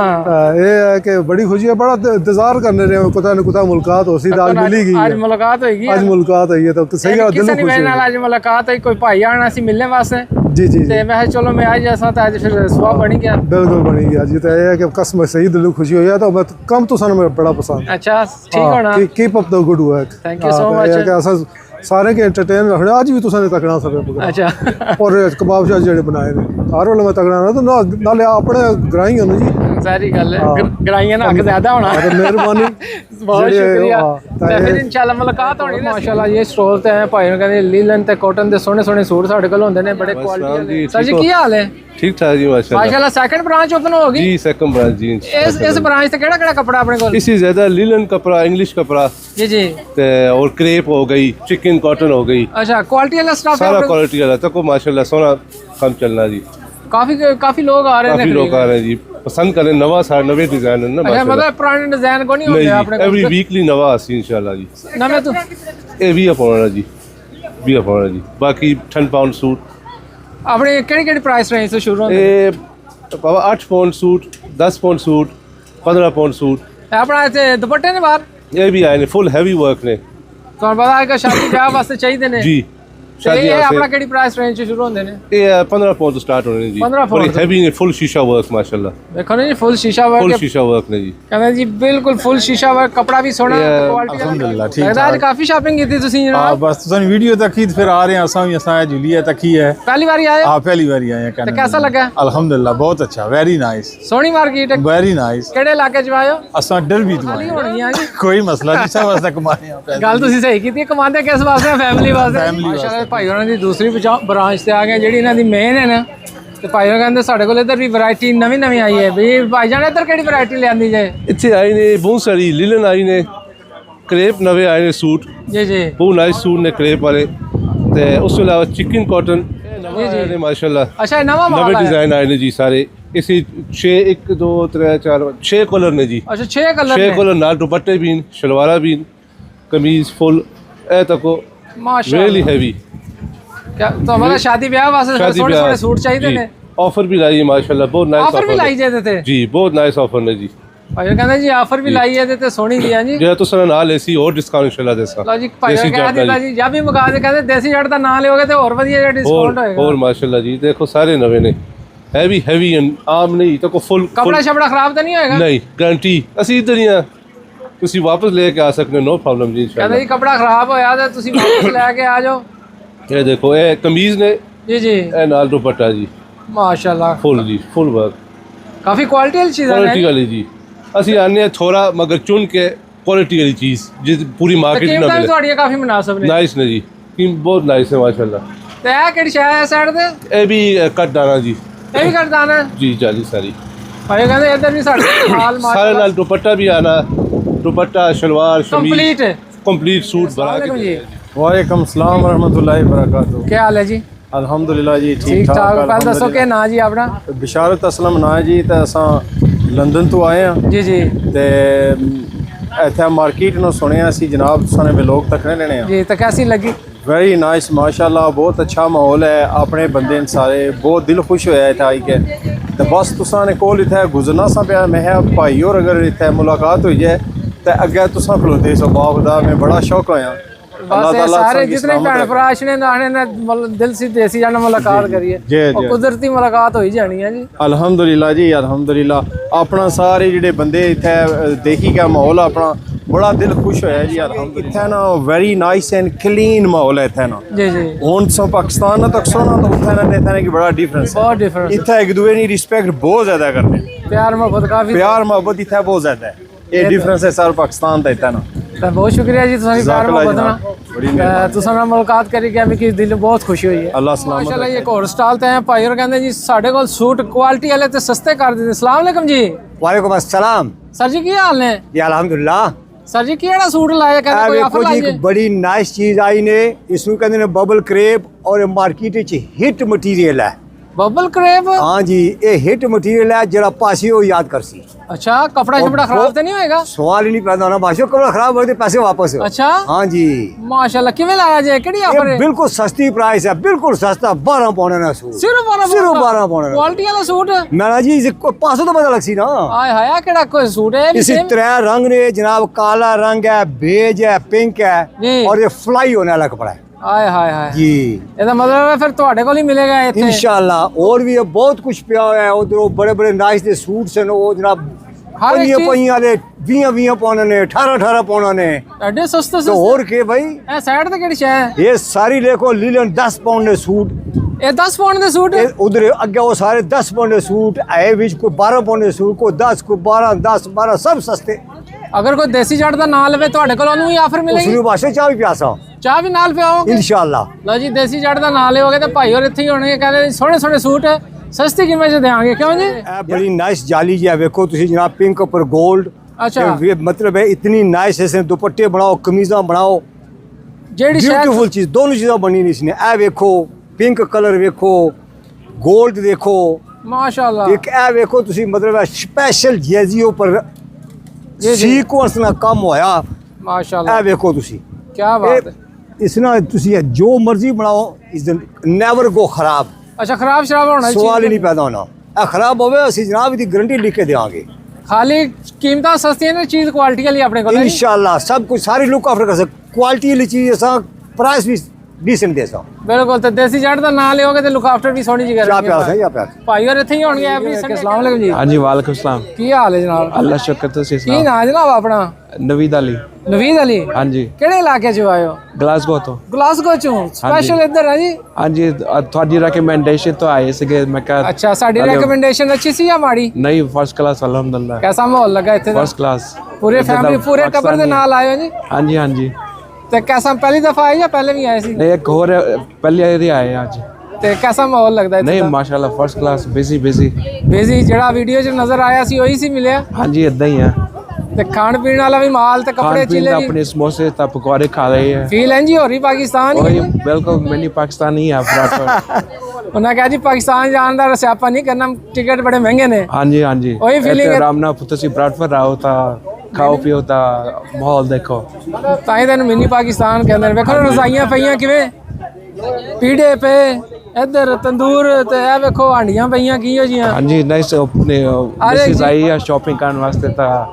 ये है कि बड़ी खुशी है। बड़ा इंतजार करने रहे हो कुता न कुता मुलाकात हो सी आज मिलेगी। आज मुलाकात होगी। आज मुलाकात है ये तो सही है। दिल किसी खुश ने आज मुलाकात है कोई भाई आना सी मिलने वास्ते। जी जी ते मैं चलो मैं आज जैसा तो आज फिर सुबह बनी गया। बिल्कुल बनी गया जी। तो ये है कि कसम सही दिल खुशी हो तो मैं कम तो सन में बड़ा पसंद। अच्छा ठीक होना। Keep up the good work. Thank you so much. सारे के एंटरटेन रखना आज भी तुसाने तकना सब। अच्छा। और कबाब शाह जेडे बनाए ने हर वाले मैं तकना ना तो नाले अपने ग्राई होने जी। सारी गल है ग्राइयां ना हक ज्यादा होना। मेहरबानी बहुत शुक्रिया। फिर इंशाल्लाह मुलाकात होनी। माशाल्लाह ये स्टॉल ते है भाई कहंदे लीलन ते कॉटन दे सोने सोने सूट साडे कोल होंदे ने बड़े क्वालिटी। सर जी की हाल है? ठीक ठाक जी माशाल्लाह। माशाल्लाह सेकंड ब्रांच ओपन होगी जी। सेकंड ब्रांच जी। इस ब्रांच ते केड़ा कपड़ा अपने कोल? इसी ज्यादा लीलन कपड़ा इंग्लिश कपड़ा जी जी। और क्रेप हो गई चिकन कॉटन हो गई। अच्छा क्वालिटी वाला स्टफ सारा क्वालिटी वाला तक माशाल्लाह सोना काम चलना जी। काफी लोग आ रहे हैं। काफी लोग आ रहे हैं जी पसंद करें नवा सारा नवे डिजाइन है ना। अच्छा मतलब पुराने डिजाइन को नहीं होते अपने एवरी वीकली नवा आसी इंशाल्लाह जी। नवे तो ए भी अपना जी भी अपना जी। बाकी 10 पाउंड सूट अपने केड़ी प्राइस रेंज से शुरू होंदे? ए बाबा 8 pound suit 10 pound suit 15 pound suit अपना इथे दुपट्टे ने बाहर ये भी आए ने फुल हैवी वर्क ने। तो पता है कि शादी ब्याह वास्ते चाहिए ने जी। ये अपना केड़ी प्राइस रेंज से शुरू होंदे ने? ये 15 पाउंड तो स्टार्ट होने जी। 15 बड़ी हैवी ने फुल शीशा वर्क माशाल्लाह। देखो ना जी फुल शीशा वर्क। फुल शीशा वर्क ने जी। कहंदे जी बिल्कुल फुल शीशा वर्क कपड़ा भी सोना क्वालिटी अल्हम्दुलिल्लाह ठीक है। आज काफी शॉपिंग की थी तुसी जनाब। हां बस तुसानी वीडियो तक ही फिर आ रहे हैं असा जुलिया तक ही है। पहली बार आए? हां पहली बार आए हैं। तो कैसा लगा? अल्हम्दुलिल्लाह बहुत अच्छा वेरी नाइस। सोनी मार्केट है वेरी नाइस। केड़े इलाके च आयो? असा डल भी तो कोई मसला नहीं सब वास्ते कमाने आ। गल तुसी सही कीती कमांदे किस वास्ते? फैमिली वास्ते। माशाल्लाह भाई होना दी दूसरी ब्रांच से आ गए जी इन्हों की मेन है ना। तो भाई कहते साढ़े को इधर भी वैरायटी नवी आई है भाई भाईजान इधर केड़ी वैरायटी लियांदी जाए? इतने आई ने बहुत सारी लिलन आई ने क्रेप नवे आए ने सूट जी जी बहुत नाइस सूट ने क्रेप वाले ते उसके अलावा चिकन कॉटन ने माशाल्लाह। अच्छा नवा नवे डिजाइन आए ने जी सारे इसी 6 1 2 3 4 6 कलर ने जी। अच्छा 6 कलर नाल दुपट्टे भी शलवारा भी कमीज फुल ए तको माशाल्लाह रियली हैवी। क्या तो हमारा शादी ब्याह वास्ते थोड़े सूट चाहिए थे। ऑफर भी लाई है माशाल्लाह बहुत नाइस ऑफर भी लाई जाते थे जी। बहुत नाइस ऑफर ने जी। ਭਾਈ ਕਹਿੰਦੇ ਜੀ ਆਫਰ ਵੀ ਲਾਈ ਹੈ ਤੇ ਸੋਹਣੀ ਦੀ ਆ ਜੀ ਜੇ ਤੁਸੀਂ ਨਾਲ ਏਸੀ ਹੋਰ ਡਿਸਕਾਊਂਟ ਇਨਸ਼ਾਅੱਲਾ ਦੇਸਾਂ ਲਓ ਜੀ ਭਾਈ ਕਹਿੰਦੇ ਦਿੱਤਾ ਜੀ ਜਾਂ ਵੀ ਮੁਕਾ ਦੇ ਕਹਿੰਦੇ ਦੇਸੀ ਜੱਟ ਦਾ ਨਾਂ ਲਿਓਗੇ ਤੇ ਹੋਰ ਵਧੀਆ ਜਿਹਾ ਡਿਸਕਾਊਂਟ ਹੋਏਗਾ ਹੋਰ ਮਾਸ਼ਾਅੱਲਾ ਜੀ ਦੇਖੋ ਸਾਰੇ ਨਵੇਂ ਨੇ ਹੈਵੀ ਆਮ ਨਹੀਂ ਤਾਂ ਕੋ ਫੁੱਲ ਕਪੜਾ ਸ਼ਪੜਾ ਖਰਾਬ ਤਾਂ ਨਹੀਂ ਹੋਏਗਾ ਨਹੀਂ ਗਾਰੰਟੀ ਅਸੀਂ ਇਧਰ ਹੀ ਆ ਤੁਸੀਂ ਵਾਪਸ ਲੈ ਕੇ ਆ ਸਕਦੇ ਨੋ ਪ੍ਰੋਬਲਮ ਜੀ ਇਨਸ਼ਾਅੱਲਾ ਕਹਿੰਦੇ ਜੀ ਕਪੜਾ ਖਰਾਬ ਹੋਇਆ ਤਾਂ ਤੁਸੀਂ ਵਾਪਸ ਲੈ ਕੇ ਆ ਜਾਓ ਇਹ ਦੇਖੋ ਇਹ ਕਮੀਜ਼ ਨੇ ਜੀ ਇਹ ਨਾਲ ਦੁਪੱਟਾ ਜੀ ਮਾਸ਼ਾਅੱਲਾ ਫੁੱਲ ਵਰਕ ਕਾਫੀ ਕੁਆਲਿਟੀ ਵਾਲੀ ਚੀਜ਼ਾਂ ਨੇ ਕੁਆਲਿਟੀ ਵਾਲੀ ਜੀ ਅਸੀਂ ਆਨੇ ਆ ਥੋੜਾ ਮਗਰ ਚੁਣ ਕੇ ਕੁਆਲਿਟੀ ਵਾਲੀ ਚੀਜ਼ ਜਿਸ ਪੂਰੀ ਮਾਰਕੀਟ ਨਾ ਮਿਲੇ ਤੁਹਾਡੀਆਂ ਕਾਫੀ ਮੁਨਾਸਬ ਨੇ ਨਾਈਸ ਨੇ ਜੀ ਕਿ ਬਹੁਤ ਨਾਈਸ ਹੈ ਮਾਸ਼ਾਅੱਲਾ ਤੇ ਇਹ ਕਿਹੜੀ ਸ਼ੈ ਹੈ ਸਾਈਡ ਤੇ ਇਹ ਵੀ ਕੱਟ ਦਾਣਾ ਜੀ ਇਹ ਵੀ ਕੱਟ ਦਾਣਾ ਜੀ ਜਾਲੀ ਸਾਰੀ ਭਾਈ ਕਹਿੰਦੇ ਇੱਧਰ ਵੀ ਸਾਡੇ ਹਾਲ ਸਾਰੇ ਨਾਲ ਦੁਪੱਟਾ ਵੀ ਆਣਾ ਦੁਪੱਟਾ ਸ਼ਲਵਾਰ ਸ਼ਮੀਜ਼ ਕੰਪਲੀਟ सूट बना के वालेकुम सलाम रहमतुल्लाहि वबरकातुहू क्या हाल है जी अल्हम्दुलिल्लाह जी ठीक ठाक पहले दसो के ना जी अपना बिशारत असलम ना जी ते असां लंदन तो आए हैं जी जी ते इत्थे मार्केट ਨੂੰ ਸੁਣਿਆ ਸੀ जनाब तुसां ने लोग तकने लेने जी तो कैसी लगी वेरी नाइस माशाल्लाह बहुत अच्छा माहौल है अपने बंदे ने सारे बहुत दिल खुश होया इत्थे आई के ते बस तुसां ने कोल इत्थे गुजरना सा पिया मैं भाई और अगर इत्थे मुलाकात हुई जाए ते अगे तुसां खलोते सो बाखुदा मैं बड़ा शौक होया बस सारे जितने भैन भरा ने आने ने दिल से देसी जाना मुलाकात करिए और कुदरती मुलाकात होई जानी है जी अल्हम्दुलिल्लाह जी अल्हम्दुलिल्लाह अपना सारे जिहड़े बंदे इत्थे देखी गया माहौल अपना बड़ा दिल खुश होया जी अल्हम्दुलिल्लाह इत्थे ना वेरी नाइस एंड क्लीन माहौल है इत्थे ना जी जी हुन सो पाकिस्तान ना तक सो ना तो उत्थे ना इत्थे की बड़ा डिफरेंस है बहुत डिफरेंस इत्थे एक दूसरे की रिस्पेक्ट बहुत ज्यादा करते प्यार मोहब्बत काफी प्यार मोहब्बत इत्थे बहुत ज्यादा है ये डिफरेंस है सर पाकिस्तान दा इत्थे ना तो बहुत शुक्रिया जी तुसां प्यार मोहब्बत ना तुसां नाल मुलाकात करी के मेरी दिल बहुत खुशी हुई है अल्लाह सलामत माशाल्लाह ये एक और स्टॉल ते हैं भाई और कहंदे जी साडे कोल सूट क्वालिटी वाले ते सस्ते कर दिंदे अस्सलाम वालेकुम जी वालेकुम अस्सलाम सर जी की हाल ने जी अल्हम्दुलिल्लाह सर जी केड़ा सूट लाया कहंदे कोई ऑफर लाइए एक बड़ी नाइस चीज आई ने इसनु कहंदे ने बबल क्रेप और मार्केट विच हिट मटीरियल है बबल क्रेप हां जी ये हिट मटीरियल है जरा पासी हो याद करसी अच्छा कपड़ा शपड़ा खराब तो नहीं होएगा सवाल ही नहीं पैदा होना भाषो कपड़ा खराब हो तो पैसे वापस अच्छा हां जी माशाल्लाह किवें लाया जे केड़ी ऑफर है बिल्कुल सस्ती प्राइस है बिल्कुल सस्ता 12 पौने ना सूट सिर्फ 12 पौने क्वालिटी वाला सूट मेरा जी 500 तो पता लगसी ना हाय हाय केड़ा कोई सूट है इसी तरह रंग ने जनाब काला रंग है बेज है पिंक है और ये फ्लाई होने वाला कपड़ा है हाय हाय हाय जी ਇਹਦਾ ਮਤਲਬ ਹੈ ਫਿਰ ਤੁਹਾਡੇ ਕੋਲ ਹੀ ਮਿਲੇਗਾ ਇੱਥੇ इंशाल्लाह और भी बहुत कुछ पिया हुआ है उधर बड़े बड़े नाइस दे सूट्स हैं वो जनाब हर एक पईयां दे 20 पौने ने 18 पौने ने ਐਡੇ ਸਸਤੇ तो और के भाई ਇਹ ਸਾਈਡ ਤੇ ਕਿਹੜੀ ਸ਼ੈ ਹੈ ये सारी देखो लीलन 10 पाउंड दे सूट ਇਹ 10 ਪਾਉਂਡ ਦੇ ਸੂਟ उधर अगे वो सारे 10 पाउंड दे सूट आए बीच को 12 पाउंड दे सूट को 10 को 12 10 12 सब सस्ते ਅਗਰ ਕੋਈ ਦੇਸੀ ਜੱਟ ਦਾ ਨਾਂ ਲਵੇ ਤੁਹਾਡੇ ਕੋਲ ਉਹਨੂੰ ਹੀ ਆਫਰ ਮਿਲੇਗੀ ਉਸਨੂੰ ਵਾਸਤੇ ਚਾਹ ਵੀ ਪਿਆਸਾ ਚਾਹ ਵੀ ਨਾਲ ਪਿਆਓਗੇ ਇਨਸ਼ਾਅੱਲਾ ਲਓ ਜੀ ਦੇਸੀ ਜੱਟ ਦਾ ਨਾਂ ਲਿਓਗੇ ਤੇ ਭਾਈ ਹੋਰ ਇੱਥੇ ਹੀ ਹੋਣਗੇ ਕਹਿੰਦੇ ਸੋਹਣੇ ਸੋਹਣੇ ਸੂਟ ਸਸਤੀ ਕੀਮਤ 'ਚ ਦੇਵਾਂਗੇ ਕਿਉਂ ਜੀ ਇਹ ਬੜੀ ਨਾਈਸ ਜਾਲੀ ਜੀ ਹੈ ਵੇਖੋ ਤੁਸੀਂ ਜਨਾਬ ਪਿੰਕ ਉੱਪਰ 골ਡ अच्छा मतलब है इतनी नाइस है दुपट्टे बनाओ कमीजा बनाओ जेडी ब्यूटीफुल चीज दोनों चीज़ें बनी नहीं इसने ए वेखो पिंक कलर वेखो गोल्ड देखो माशाल्लाह एक ए वेखो तुसी मतलब स्पेशल जैजी ऊपर सीक्वेंस ना कम होया माशाल्लाह ए वेखो तुसी क्या बात है इसना तुसी जो मर्जी बनाओ इस दिन नेवर गो खराब अच्छा खराब शराब होना सवाल ही नहीं पैदा होना ए खराब होवे असि जनाब दी गारंटी लिख के देंगे खाली कीमत सस्ती है ना चीज क्वालिटी के लिए अपने को इंशाल्लाह सब कुछ सारी लुक आफ्टर कर सकते क्वालिटी वाली चीज ऐसा प्राइस भी डिसेंट दे सा बिल्कुल तो देसी जट दा नाम लियोगे तो लुक आफ्टर भी सोनी जी कर क्या प्यार है या प्यार भाई और इथे ही होणगे एवरी संडे अस्सलाम वालेकुम जी हां जी वालेकुम सलाम की हाल है जनाब अल्लाह शुक्र तुसी की नाम जनाब अपना नवीद अली नवीद अली हां जी केड़े इलाके चो आए हो ग्लासगो तो ग्लासगो चो स्पेशल इधर है जी हां जी ਤੁਹਾਡੀ रिकमेंडेशन तो आए सके मैं कहा अच्छा साडी रिकमेंडेशन अच्छी सी या माड़ी नहीं फर्स्ट क्लास अल्हम्दुलिल्लाह कैसा माहौल लगा इथे फर्स्ट क्लास पूरे फैमिली पूरे टब्बर दे नाल आए हो जी हां जी हां जी ਤੇ कैसा पहली दफा आए या पहले भी आए सी नहीं एक और पहले ही आए आज ਤੇ कैसा माहौल लगदा है नहीं माशाल्लाह फर्स्ट क्लास बिजी ਜਿਹੜਾ ਵੀਡੀਓ 'ਚ ਨਜ਼ਰ ਆਇਆ ਸੀ ਉਹੀ ਸੀ ਮਿਲਿਆ हाँ जी इदा ही है ਤੇ ਖਾਣ ਪੀਣ ਵਾਲਾ ਵੀ ਮਾਲ ਤੇ ਕੱਪੜੇ ਚੀਲੇ ਵੀ अपने समोसे ता पकौड़े खा रहे हैं ਫੀਲ ਹੈ ਜੀ ਹੋ ਰਹੀ ਪਾਕਿਸਤਾਨ ही बिल्कुल मैंने पाकिस्तानी है बराबर ਉਹਨਾਂ ਕਿਹਾ ਜੀ ਪਾਕਿਸਤਾਨ ਜਾਣ ਦਾ ਸਿਆਪਾ ਨਹੀਂ ਕਰਨਾ ਟਿਕਟ ਬੜੇ ਮਹਿੰਗੇ ਨੇ हाँ जी ਉਹੀ ਫੀਲਿੰਗ ਹੈ रामना तुसी बराबर आओ ता ਖਾਓ ਪੀਓ ਤਾਂ ਮਾਹੌਲ ਦੇਖੋ ਤਾਂ ਹੀ ਤੈਨੂੰ ਮਿੰਨੀ ਪਾਕਿਸਤਾਨ ਕਹਿੰਦੇ ਨੇ ਵੇਖੋ ਰਜ਼ਾਈਆਂ ਪਈਆਂ ਕਿਵੇਂ ਪੀੜੇ ਪਏ ਇੱਧਰ ਤੰਦੂਰ ਤੇ ਇਹ ਵੇਖੋ ਹਾਂਡੀਆਂ ਪਈਆਂ ਕੀ ਹੋ ਜੀਆਂ। ਹਾਂਜੀ ਨਾਈਸ ਆਪਣੇ ਮਿਸਿਸ ਆਈ ਆ ਸ਼ਾਪਿੰਗ ਕਰਨ ਵਾਸਤੇ ਤਾਂ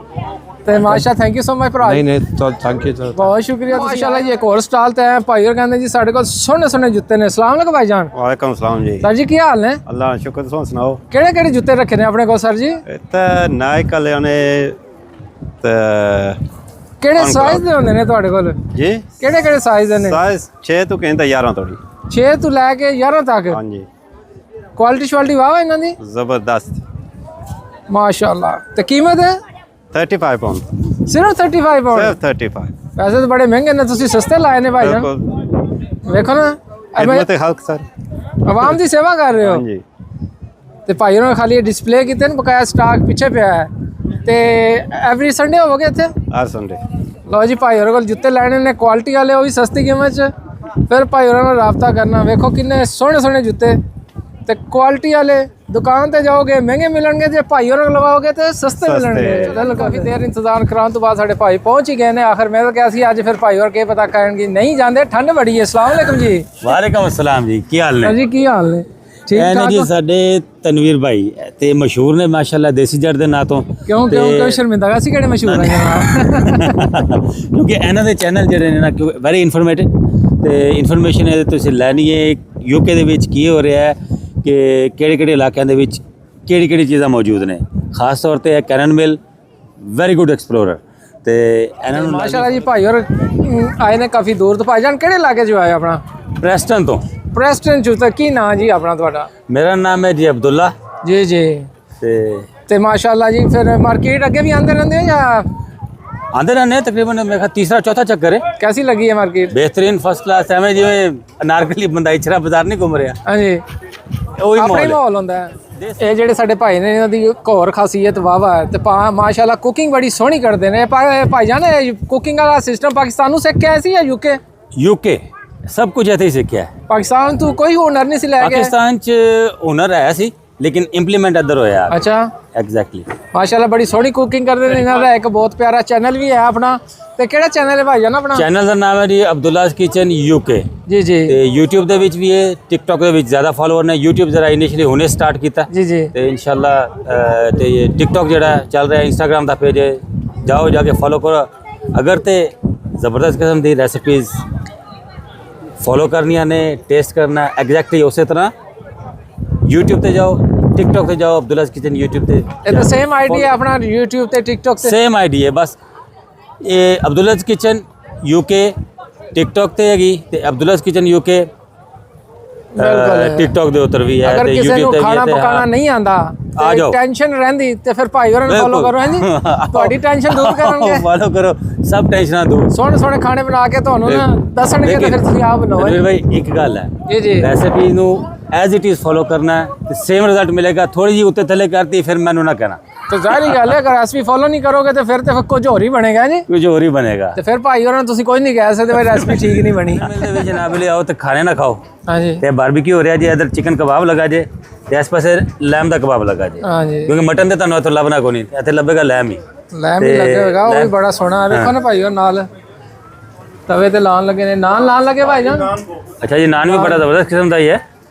ਤੇ ਮਾਸ਼ਾ ਥੈਂਕ ਯੂ ਸੋ ਮਚ ਭਰਾ। ਨਹੀਂ ਥੈਂਕ ਯੂ ਸਰ, ਬਹੁਤ ਸ਼ੁਕਰੀਆ। ਮਾਸ਼ਾਅੱਲਾ ਜੀ ਇੱਕ ਹੋਰ ਸਟਾਲ ਤੇ ਹੈ ਭਾਈ ਹੋਰ ਕਹਿੰਦੇ ਜੀ ਸਾਡੇ ਕੋਲ ਸੋਹਣੇ ਸੋਹਣੇ ਜੁੱਤੇ ਨੇ। ਸਲਾਮ ਅਲੈਕੁਮ ਭਾਈਜਾਨ। ਵਾਲੇਕੁਮ ਸਲਾਮ ਜੀ। ਸਰ ਜੀ ਕੀ ਹਾਲ ਨੇ? ਅੱਲਾਹ ਦਾ ਸ਼ੁਕਰ, ਤੁਸੀਂ ਸੁਣਾਓ ਕਿਹੜੇ ਕਿਹੜੇ ਜੁੱਤੇ ਰੱਖੇ ਨੇ ਆਪਣੇ ਕੋਲ ਸਰ ਜੀ? ਇੱਥੇ ਨਾਇਕ ਵਾਲਿਆਂ ਨੇ ਤੇ ਕਿਹੜੇ ਸਾਈਜ਼ ਦੇ ਹੁੰਦੇ ਨੇ ਤੁਹਾਡੇ ਕੋਲ ਜੀ? ਕਿਹੜੇ ਕਿਹੜੇ ਸਾਈਜ਼ ਦੇ ਨੇ? ਸਾਈਜ਼ 6 ਤੋਂ ਕਹਿੰਦਾ 11 ਤੋੜੀ। 6 ਤੋਂ ਲੈ ਕੇ 11 ਤੱਕ? ਹਾਂਜੀ। ਕੁਆਲਿਟੀ ਸ਼ੁਆਲਿਟੀ ਵਾਹ ਇਹਨਾਂ ਦੀ ਜ਼ਬਰਦਸਤ ਮਾਸ਼ਾਅੱਲਾ। ਤੇ ਕੀਮਤ ਹੈ 35 ਪਾਉਂਡ। ਸਿਰਫ 35 ਪਾਉਂਡ? ਸਿਰਫ 35। ਪੈਸੇ ਤਾਂ ਬੜੇ ਮਹਿੰਗੇ ਨੇ, ਤੁਸੀਂ ਸਸਤੇ ਲਾਏ ਨੇ ਭਾਈ ਜਾਨ। ਵੇਖੋ ਨਾ ਖਿਦਮਤ ਹਲਕ ਸਰ, ਆਵਾਮ ਦੀ ਸੇਵਾ ਕਰ ਰਹੇ ਹੋ। ਹਾਂਜੀ। ਤੇ ਭਾਈ ਉਹਨਾਂ ਨੇ ਖਾਲੀ ਡਿਸਪਲੇ ਕੀਤੇ ਨੇ, ਬਕਾਇਆ ਸਟਾਕ ਪਿੱਛੇ ਪਿਆ ਹੈ। ਤੇ ਐਵਰੀ ਸੰਡੇ ਹੋਵੋਗੇ ਇੱਥੇ? ਹਰ ਸੰਡੇ। ਲਓ ਜੀ ਭਾਈ ਹੋਰਾਂ ਕੋਲ ਜੁੱਤੇ ਲੈਣੇ ਨੇ ਕੁਆਲਿਟੀ ਵਾਲੇ, ਉਹ ਵੀ ਸਸਤੀ ਕੀਮਤ 'ਚ। ਫਿਰ ਭਾਈ ਹੋਰਾਂ ਨਾਲ ਰਾਬਤਾ ਕਰਨਾ। ਵੇਖੋ ਕਿੰਨੇ ਸੋਹਣੇ ਸੋਹਣੇ ਜੁੱਤੇ ਤੇ ਕੁਆਲਿਟੀ ਵਾਲੇ। ਦੁਕਾਨ ਤੇ ਜਾਓਗੇ ਮਹਿੰਗੇ ਮਿਲਣਗੇ, ਜੇ ਭਾਈ ਹੋਰਾਂ ਕੋਲ ਲਵਾਓਗੇ ਤੇ ਸਸਤੇ ਮਿਲਣਗੇ। ਚਲੋ ਕਾਫੀ ਦੇਰ ਇੰਤਜ਼ਾਰ ਕਰਾਉਣ ਤੋਂ ਬਾਅਦ ਸਾਡੇ ਭਾਈ ਪਹੁੰਚ ਹੀ ਗਏ ਨੇ ਆਖਰ। ਮੈਂ ਤਾਂ ਕਿਹਾ ਸੀ ਅੱਜ ਫਿਰ ਭਾਈ ਹੋਰ ਕੀ ਪਤਾ ਕਰਨਗੇ, ਨਹੀਂ ਜਾਂਦੇ, ਠੰਡ ਬੜੀ ਹੈ। अस्सलाम वालेकुम जी। वालेकुम अस्सलाम जी, की हाल ने जी? की हाल ने? ठीक ठाक जी। ਸਾਡੇ ਤਨਵੀਰ ਭਾਈ ਤੇ ਮਸ਼ਹੂਰ ਨੇ ਮਾਸ਼ਾਅੱਲਾ ਦੇਸੀ ਜੜ ਦੇ ਨਾਂ ਤੋਂ। ਕਿਉਂ ਸ਼ਰਮਿੰਦਾ ਸੀ ਕਿਹੜੇ ਮਸ਼ਹੂਰ ਹੈ? ਕਿਉਂਕਿ ਇਹਨਾਂ ਦੇ ਚੈਨਲ ਜਿਹੜੇ ਨੇ ਨਾ ਵੈਰੀ ਇਨਫੋਰਮੇਟਿਵ ਤੇ ਇਨਫੋਰਮੇਸ਼ਨ ਇਹਦੇ ਤੁਸੀਂ ਲੈਣੀ ਹੈ। ਯੂਕੇ ਦੇ ਵਿੱਚ ਕੀ ਹੋ ਰਿਹਾ ਹੈ ਕਿ ਕਿਹੜੇ ਕਿਹੜੇ ਇਲਾਕਿਆਂ ਦੇ ਵਿੱਚ ਕਿਹੜੀ ਕਿਹੜੀ ਚੀਜ਼ਾਂ ਮੌਜੂਦ ਨੇ। ਖਾਸ ਤੌਰ ਤੇ ਕੈਨਨ ਮਿਲ ਵੈਰੀ ਗੁੱਡ ਐਕਸਪਲੋਰਰ ਤੇ ਇਹਨਾਂ ਨੂੰ ਮਾਸ਼ਾਅੱਲਾ ਜੀ ਭਾਈ ਹੋਰ ਆਏ ਨੇ ਕਾਫੀ ਦੂਰ ਤੋਂ। ਭਾਈਜਾਨ ਕਿਹੜੇ ਇਲਾਕੇ 'ਚ ਆਏ ਆਪਣਾ? ਪ੍ਰੈਸਟਨ ਤੋਂ। ਪ੍ਰੈਸਟਨ 'ਚ ਤਾਂ ਕੀ ਨਾਂ ਜੀ ਆਪਣਾ ਤੁਹਾਡਾ? ਮੇਰਾ ਨਾਮ ਹੈ ਜੀ ਅਬਦੁੱਲਾ ਜੀ ਜੀ। ਤੇ ਮਾਸ਼ਾਅੱਲਾ ਜੀ ਫਿਰ ਮਾਰਕੀਟ ਅੱਗੇ ਵੀ ਆਂਦੇ ਰਹਿੰਦੇ ਹੋ ਜਾਂ? आंदे रहने तकरीबन मेरा तीसरा चौथा चक्कर है। कैसी लगी है मार्केट? बेहतरीन फर्स्ट क्लास है। जिवें अनारकली बंदा इचरा बाजार नहीं घूम रहा। हाँ जी, ਉਹੀ ਮਾਹੌਲ ਹੁੰਦਾ ਹੈ। ਇਹ ਜਿਹੜੇ ਸਾਡੇ ਭਾਈ ਨੇ ਇਹਨਾਂ ਦੀ ਇੱਕ ਹੋਰ ਖਾਸੀਅਤ ਵਾਵਾ ਹੈ ਤੇ ਮਾਸ਼ਾਅੱਲਾ ਕੁਕਿੰਗ ਬੜੀ ਸੋਹਣੀ ਕਰਦੇ ਨੇ। ਭਾਈਜਾਨ ਕੁਕਿੰਗ ਵਾਲਾ ਸਿਸਟਮ ਪਾਕਿਸਤਾਨ ਨੂੰ ਸਿੱਖ ਕੇ ਆਏ ਸੀ ਜਾਂ ਯੂਕੇ? ਯੂਕੇ ਸਭ ਕੁਝ ਇੱਥੇ ਹੀ ਸਿੱਖਿਆ ਹੈ। ਪਾਕਿਸਤਾਨ ਤੋਂ ਕੋਈ ਹੁਨਰ ਨਹੀਂ ਸੀ ਲੈ ਕੇ? ਪਾਕਿਸਤਾਨ 'ਚ ਹੁਨਰ ਆਇਆ ਸੀ ਲੇਕਿਨ ਇੰਪਲੀਮੈਂਟ ਇੱਧਰ ਹੋਇਆ। ਅੱਛਾ, ਐਗਜ਼ੈਕਟਲੀ। ਮਾਸ਼ਾਅੱਲਾ ਬੜੀ ਸੋਹਣੀ ਕੁਕਿੰਗ ਕਰਦੇ ਨੇ। ਇਹਨਾਂ ਦਾ ਇੱਕ ਬਹੁਤ ਪਿਆਰਾ ਚੈਨਲ ਵੀ ਹੈ ਆਪਣਾ। ਤੇ ਕਿਹੜਾ ਚੈਨਲ ਹੈ ਭਾਈਜਾਨ ਆਪਣਾ? ਚੈਨਲ ਦਾ ਨਾਮ ਹੈ ਜੀ ਅਬਦੁੱਲਾਜ਼ ਕਿਚਨ ਯੂਕੇ। ਜੀ ਜੀ। ਤੇ YouTube ਦੇ ਵਿੱਚ ਵੀ ਹੈ, TikTok ਦੇ ਵਿੱਚ ਜ਼ਿਆਦਾ ਫਾਲੋਅਰ ਨੇ। YouTube ਜ਼ਰਾ ਇਨੀਸ਼ੀਅਲੀ ਹੁਣੇ ਸਟਾਰਟ ਕੀਤਾ ਜੀ ਜੀ। ਤੇ ਇਨਸ਼ਾਅੱਲਾ ਤੇ TikTok ਜਿਹੜਾ ਚੱਲ ਰਿਹਾ, Instagram ਦਾ ਪੇਜ ਹੈ, ਜਾਓ ਜਾ ਕੇ ਫੋਲੋ ਕਰੋ। ਅਗਰ ਤੇ ਜ਼ਬਰਦਸਤ ਕਿਸਮ ਦੀ ਰੈਸਿਪੀਜ਼ ਫੋਲੋ ਕਰਨੀਆਂ ਨੇ, ਟੇਸਟ ਕਰਨਾ ਐਗਜ਼ੈਕਟਲੀ ਉਸੇ ਤਰ੍ਹਾਂ YouTube ਤੇ ਜਾਓ, TikTok ਤੇ ਜਾਓ, ਅਬਦੁੱਲਾਜ਼ ਕਿਚਨ YouTube ਤੇ। ਇਹ ਤਾਂ ਸੇਮ ਆਈਡੀ ਹੈ ਆਪਣਾ YouTube ਤੇ TikTok ਤੇ? ਸੇਮ ਆਈਡੀ ਹੈ ਬਸ। ਇਹ ਅਬਦੁੱਲਾਜ਼ ਕਿਚਨ UK TikTok ਤੇ ਹੈਗੀ ਤੇ ਅਬਦੁੱਲਾਜ਼ ਕਿਚਨ UK TikTok ਦੇ ਉੱਤੇ ਵੀ ਹੈ ਅਗਰ ਤੇ ਕਿਸੇ YouTube ਨੂੰ ਤੇ ਵੀ ਖਾਣਾ ਹੈ। ਪਕਾਉਣਾ ਨਹੀਂ ਆਂਦਾ ਆ ਜਾਓ। ਟੈਨਸ਼ਨ ਰਹਿੰਦੀ ਤੇ ਫਿਰ ਭਾਈ ਹੋਰਾਂ ਨੂੰ ਫੋਲੋ ਕਰੋ। ਹਾਂਜੀ, ਤੁਹਾਡੀ ਟੈਨਸ਼ਨ ਦੂਰ ਕਰਨਗੇ। ਫੋਲੋ ਕਰੋ, ਸਭ ਟੈਨਸ਼ਨਾਂ ਦੂਰ। ਸੋਹਣੇ ਸੋਹਣੇ ਖਾਣੇ ਬਣਾ ਕੇ ਤੁਹਾਨੂੰ ਨਾ ਦੱਸਣਗੇ ਤੇ ਫਿਰ ਤੁਸੀਂ ਆਪ ਬਣਾਓ। ਰਣਵੀਰ ਭਾਈ ਇੱਕ ਗੱਲ ਹੈ ਜੀ ਜੀ, ਰੈਸਿਪੀ ਨੂੰ ਐਜ਼ ਇਟ ਇਜ਼ ਫੋਲੋ ਕਰਨਾ ਹੈ ਤੇ ਸੇਮ ਰਿਜ਼ਲਟ ਮਿਲੇਗਾ। ਥੋੜੀ ਜਿਹੀ ਉੱਤੇ ਥੱਲੇ ਕਰਤੀ ਫਿਰ ਮੈਨੂੰ ਨਾ ਕਹਿਣਾ। तो ज़ाहिर गल है, अगर रेसिपी फॉलो नहीं करोगे तो फिर कुछ होर ही बनेगा जी, कुछ होर ही बनेगा। तो फिर भाई होरां तुसीं कुछ नहीं कह सकते भाई रेसिपी ठीक नहीं बनी। जनाब ले आओ तो खाने ना खाओ। हाँ जी। ते बारबेक्यू हो रहा जी, इधर चिकन कबाब लगा जे ते इस पासे लैम दा कबाब लगा जे। हाँ जी। क्योंकि मटन ते तुहानू इत्थों लभना कोई नहीं, इत्थे लभेगा लैम ही। लैम ही लगेगा, वो भी बड़ा सोहना है। देखो ना भाई और नाल तवे ते लान लगे ने, नान लान लगे भाई जान। अच्छा जी, नान भी बड़ा जबरदस्त किस्म दा ही है।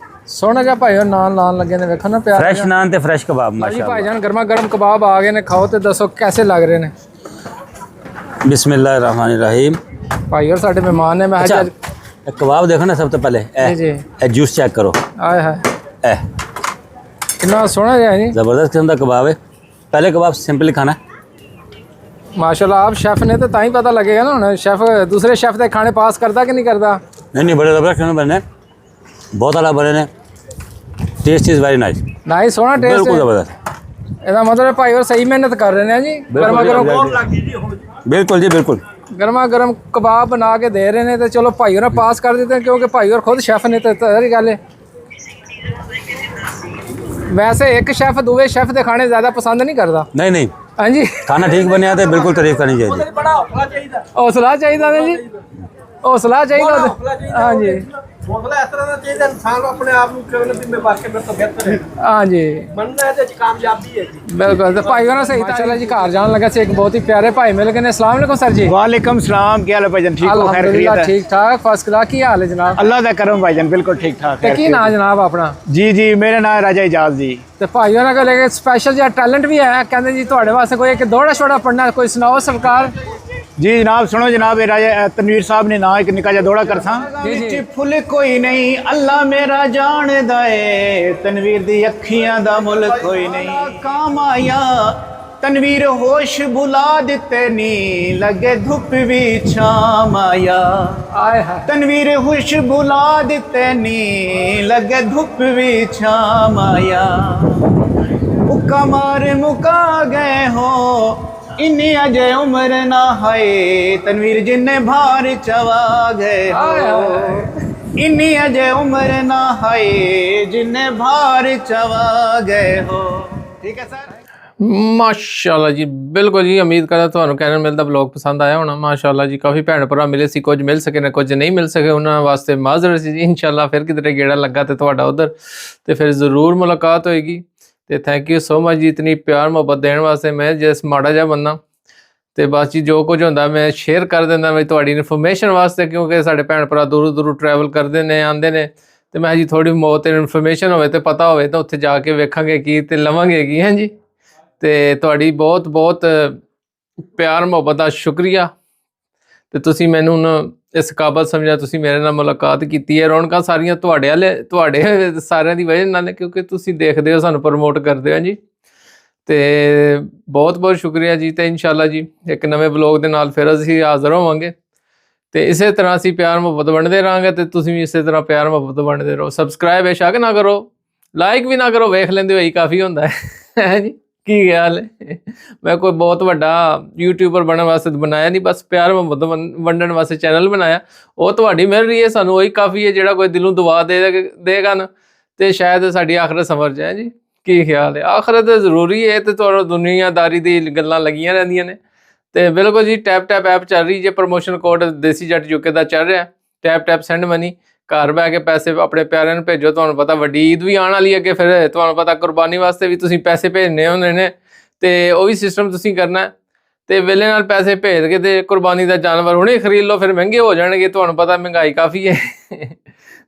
सोहना जा भाई और नान लान लगे ने, देखो ना प्यार। फ्रेश नान ते फ्रेश कबाब माशाअल्लाह। भाई जान गर्मा गर्म कबाब आ गए ने, खाओ ते दसो कैसे लग रहे ने। बिस्मिल्लाहिर्रहमानिर्रहीम। भाई और साडे मेहमान ने। मैं अच्छा, कबाब देखो ना सब तो पहले ए जूस चेक करो। आए हाय ए कितना सोहना है जी, जबरदस्त किस्म दा कबाब है। पहले कबाब सिंपली खाना माशाल्लाह। आप शेफ ने तो ताई पता लगेगा ना, हुण शेफ दूसरे शेफ दे खाने पास करदा कि नहीं करदा। नहीं बड़े जबरदस्त खाने बने, बहुत आला बने ने। Taste is very nice. Nice सोहना टेस्ट, बिल्कुल जबरदस्त। ਇਹਦਾ ਮਤਲਬ ਭਾਈ और सही मेहनत कर रहे हैं जी। गर्मा गर्म बिल्कुल जी बिल्कुल गर्मा गर्म कबाब बना के दे रहे हैं। तो चलो भाई और पास कर देते हैं क्योंकि भाई और खुद शेफ ने। तो सारी गल है, वैसे एक शेफ दूसरे शेफ के खाने ज़्यादा पसंद नहीं करता। नहीं नहीं, हाँ जी, खाना ठीक बने तो बिल्कुल तारीफ करनी चाहिए। हौसला चाहिए ना जी, हौसला चाहिए। हाँ जी, ਮਤਲਬ ਇਸ ਤਰ੍ਹਾਂ ਦਾ ਚਾਹੀਦਾ ਇਨਸਾਨ ਨੂੰ ਆਪਣੇ ਆਪ ਨੂੰ ਕਿਵੇਂ ਵੀ ਮੈਂ ਵਾਕਿਆ ਮੇਰੇ ਤੋਂ ਬਿਹਤਰ ਹੈ ਹਾਂਜੀ ਮੰਨਣਾ ਇਹਦੇ ਚ ਕਾਮਯਾਬੀ ਹੈ ਜੀ ਬਿਲਕੁਲ ਤੇ ਭਾਈ ਹੋਣਾ ਸਹੀ ਮਾਸ਼ਾਅੱਲਾ ਜੀ ਘਰ ਜਾਣ ਲੱਗਾ ਸੀ ਇੱਕ ਬਹੁਤ ਹੀ ਪਿਆਰੇ ਭਾਈ ਮਿਲ ਗਏ ਨੇ अस्सलाम वालेकुम सर जी वालेकुम सलाम क्या हाल है भाईजान ठीक हो खैर खैरियत है ठीक ठाक फर्स्ट क्लास की हाल है जनाब अल्लाह दा करम भाईजान बिल्कुल ठीक ठाक ਤੇ ਕੀ ਨਾਂ ਜਨਾਬ ਆਪਣਾ जी जी मेरा नाम है राजा इजाज जी ਤੇ ਭਾਈ ਹੋਣਾ ਕੋਲ ਇੱਕ ਸਪੈਸ਼ਲ ਜਿਹਾ ਟੈਲੈਂਟ ਵੀ ਹੈ ਕਹਿੰਦੇ ਜੀ ਤੁਹਾਡੇ ਵਾਸਤੇ ਕੋਈ ਇੱਕ ਦੌੜਾ ਛੋੜਾ ਪੜਨਾ ਕੋਈ ਸੁਣਾਓ ਸਰਕਾਰ जी जनाब सुनो जनाब ये राजा तनवीर साहब ने ना एक निका जा दौड़ा कर सा फुल कोई नहीं अल्लाह मेरा जान दाए तनवीर दी अखियां दा मुल कोई नहीं काम आया तनवीर होश बुला दिते नी लगे धुप भी छाम आया तनवीर होश बुला दिते नी लगे धुप भी छाम आया मुक्का मार मुका गए हो इन्नी अजे उम्र ना है तनवीर जिन्ने भार चवा गए हो इन्नी अजे उम्र ना है जिन्ने भार चवा गए हो ठीक है सर ਮਾਸ਼ਾਅੱਲਾ ਜੀ ਬਿਲਕੁਲ ਜੀ ਉਮੀਦ ਕਰਦਾ ਤੁਹਾਨੂੰ ਕਹਿਣ ਮਿਲਦਾ ਬਲੌਗ ਪਸੰਦ ਆਇਆ ਹੋਣਾ ਮਾਸ਼ਾਅੱਲਾ ਜੀ ਕਾਫੀ ਭੈਣ ਭਰਾ ਮਿਲੇ ਸੀ ਕੁਝ ਮਿਲ ਸਕੇ ਨਾ ਕੁਝ ਨਹੀਂ ਮਿਲ ਸਕੇ ਉਹਨਾਂ ਵਾਸਤੇ ਮਾਜ਼ਰਤ ਸੀ ਜੀ ਇਨਸ਼ਾਅੱਲਾ ਫਿਰ ਕਿਧਰੇ ਗੇੜਾ ਲੱਗਾ ਤੇ ਤੁਹਾਡਾ ਉਧਰ ਤੇ ਫਿਰ ਜ਼ਰੂਰ ਮੁਲਾਕਾਤ ਹੋਏਗੀ ਤੇ ਥੈਂਕ ਯੂ ਸੋ ਮਚ ਜੀ ਇਤਨੀ ਪਿਆਰ ਮੁਹੱਬਤ ਦੇਣ ਵਾਸਤੇ ਮੈਂ ਜਿਸ ਮਾੜਾ ਜਿਹਾ ਬੰਦਾ ਤੇ ਬਸ ਜੀ ਜੋ ਕੁਝ ਹੁੰਦਾ ਮੈਂ ਸ਼ੇਅਰ ਕਰ ਦਿੰਦਾ ਮੈਂ ਤੁਹਾਡੀ ਇਨਫੋਰਮੇਸ਼ਨ ਵਾਸਤੇ ਕਿਉਂਕਿ ਸਾਡੇ ਭੈਣ ਭਰਾ ਦੂਰੋਂ ਦੂਰੋਂ ਟਰੈਵਲ ਕਰਦੇ ਨੇ ਆਉਂਦੇ ਨੇ ਤੇ ਮੈਂ ਜੀ ਥੋੜੀ ਬਹੁਤ ਇਨਫੋਰਮੇਸ਼ਨ ਹੋਵੇ ਤੇ ਪਤਾ ਹੋਵੇ ਤਾਂ ਉੱਥੇ ਜਾ ਕੇ ਵੇਖਾਂਗੇ ਕੀ ਤੇ ਲਵਾਂਗੇ ਕੀ ਹਾਂਜੀ ਤੇ ਤੁਹਾਡੀ ਬਹੁਤ ਬਹੁਤ ਪਿਆਰ ਮੁਹੱਬਤ ਦਾ ਸ਼ੁਕਰੀਆ ਤੇ ਤੁਸੀਂ ਮੈਨੂੰ ਇਸ ਕਾਬਲ ਸਮਝਿਆ ਤੁਸੀਂ ਮੇਰੇ ਨਾਲ ਮੁਲਾਕਾਤ ਕੀਤੀ ਹੈ ਰੌਣਕਾਂ ਸਾਰੀਆਂ ਤੁਹਾਡੇ ਸਾਰਿਆਂ ਦੀ ਵਜ੍ਹਾ ਨਾਲ ਕਿਉਂਕਿ ਤੁਸੀਂ ਦੇਖਦੇ ਹੋ ਸਾਨੂੰ ਪ੍ਰਮੋਟ ਕਰਦੇ ਹੋ ਜੀ ਤੇ ਬਹੁਤ ਬਹੁਤ ਸ਼ੁਕਰੀਆ ਜੀ ਤੇ ਇਨਸ਼ਾਅੱਲਾ ਜੀ ਇੱਕ ਨਵੇਂ ਵਲੌਗ ਦੇ ਨਾਲ ਫਿਰ ਅਸੀਂ ਹਾਜ਼ਰ ਹੋਵਾਂਗੇ ਤੇ ਇਸੇ ਤਰ੍ਹਾਂ ਅਸੀਂ ਪਿਆਰ ਮੁਹੱਬਤ ਵੰਡਦੇ ਰਹਾਂਗੇ ਤੇ ਤੁਸੀਂ ਵੀ ਇਸੇ ਤਰ੍ਹਾਂ ਪਿਆਰ ਮੁਹੱਬਤ ਵੰਡਦੇ ਰਹੋ ਸਬਸਕ੍ਰਾਈਬ ਬੇਸ਼ੱਕ ਨਾ ਕਰੋ ਲਾਈਕ ਵੀ ਨਾ ਕਰੋ ਵੇਖ ਲੈਂਦੇ ਹੋ ਹੀ ਕਾਫੀ ਹੁੰਦਾ ਹੈ ਜੀ ਕੀ ਖਿਆਲ ਹੈ ਮੈਂ ਕੋਈ ਬਹੁਤ ਵੱਡਾ ਯੂਟਿਊਬਰ ਬਣਨ ਵਾਸਤੇ ਬਣਾਇਆ ਨਹੀਂ ਬਸ ਪਿਆਰ ਮੁਹੱਬਤ ਵੰਡਣ ਵਾਸਤੇ ਚੈਨਲ ਬਣਾਇਆ ਉਹ ਤੁਹਾਡੀ ਮਿਲ ਰਹੀ ਹੈ ਸਾਨੂੰ ਉਹੀ ਕਾਫੀ ਹੈ ਜਿਹੜਾ ਕੋਈ ਦਿਲੋਂ ਦੁਆ ਦੇਗਾ ਨਾ ਤੇ ਸ਼ਾਇਦ ਸਾਡੀ ਆਖਰਤ ਸੰਵਰ ਜਾਏ ਜੀ ਕੀ ਖਿਆਲ ਹੈ ਆਖਰਤ ਜ਼ਰੂਰੀ ਹੈ ਤੇ ਤੁਹਾਨੂੰ ਦੁਨੀਆਦਾਰੀ ਦੀ ਗੱਲਾਂ ਲੱਗੀਆਂ ਰਹਿੰਦੀਆਂ ਨੇ ਤੇ ਬਿਲਕੁਲ ਜੀ ਟੈਪ ਐਪ ਚੱਲ ਰਹੀ ਜੇ ਪ੍ਰਮੋਸ਼ਨ ਕੋਡ ਦੇਸੀ ਜੱਟ ਯੂਕੇ ਦਾ ਚੱਲ ਰਿਹਾ ਟੈਪ ਸੈਂਡ ਮਨੀ ਘਰ ਬਹਿ ਕੇ ਪੈਸੇ ਆਪਣੇ ਪਿਆਰਿਆਂ ਨੂੰ ਭੇਜੋ ਤੁਹਾਨੂੰ ਪਤਾ ਵੱਡੀ ਈਦ ਵੀ ਆਉਣ ਵਾਲੀ ਅੱਗੇ ਫਿਰ ਤੁਹਾਨੂੰ ਪਤਾ ਕੁਰਬਾਨੀ ਵਾਸਤੇ ਵੀ ਤੁਸੀਂ ਪੈਸੇ ਭੇਜਣੇ ਹੁੰਦੇ ਨੇ ਤੇ ਉਹ ਵੀ ਸਿਸਟਮ ਤੁਸੀਂ ਕਰਨਾ ਤੇ ਵੇਲੇ ਨਾਲ ਪੈਸੇ ਭੇਜ ਕੇ ਤੇ ਕੁਰਬਾਨੀ ਦਾ ਜਾਨਵਰ ਹੁਣੇ ਖਰੀਦ ਲਓ ਫਿਰ ਮਹਿੰਗੇ ਹੋ ਜਾਣਗੇ ਤੁਹਾਨੂੰ ਪਤਾ ਮਹਿੰਗਾਈ ਕਾਫੀ ਹੈ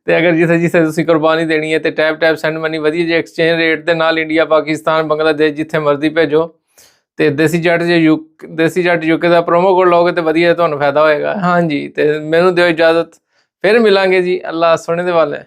ਤੇ ਅਗਰ ਜਿੱਥੇ ਤੁਸੀਂ ਕੁਰਬਾਨੀ ਦੇਣੀ ਹੈ ਤੇ ਟੈਪ ਸੈਂਡ ਮਨੀ ਵਧੀਆ ਜੇ ਐਕਸਚੇਂਜ ਰੇਟ ਦੇ ਨਾਲ ਇੰਡੀਆ ਪਾਕਿਸਤਾਨ ਬੰਗਲਾਦੇਸ਼ ਜਿੱਥੇ ਮਰਜ਼ੀ ਭੇਜੋ ਤੇ ਦੇਸੀ ਜੱਟ ਯੂਕੇ ਦਾ ਪ੍ਰੋਮੋ ਕੋਡ ਲਓਗੇ ਤੇ ਵਧੀਆ ਤੁਹਾਨੂੰ ਫਾਇਦਾ ਹੋਏਗਾ ਹਾਂਜੀ ਤੇ ਮੈਨੂੰ ਦਿਓ ਇਜਾਜ਼ਤ फिर मिलांगे जी अल्लाह सुनने वाले।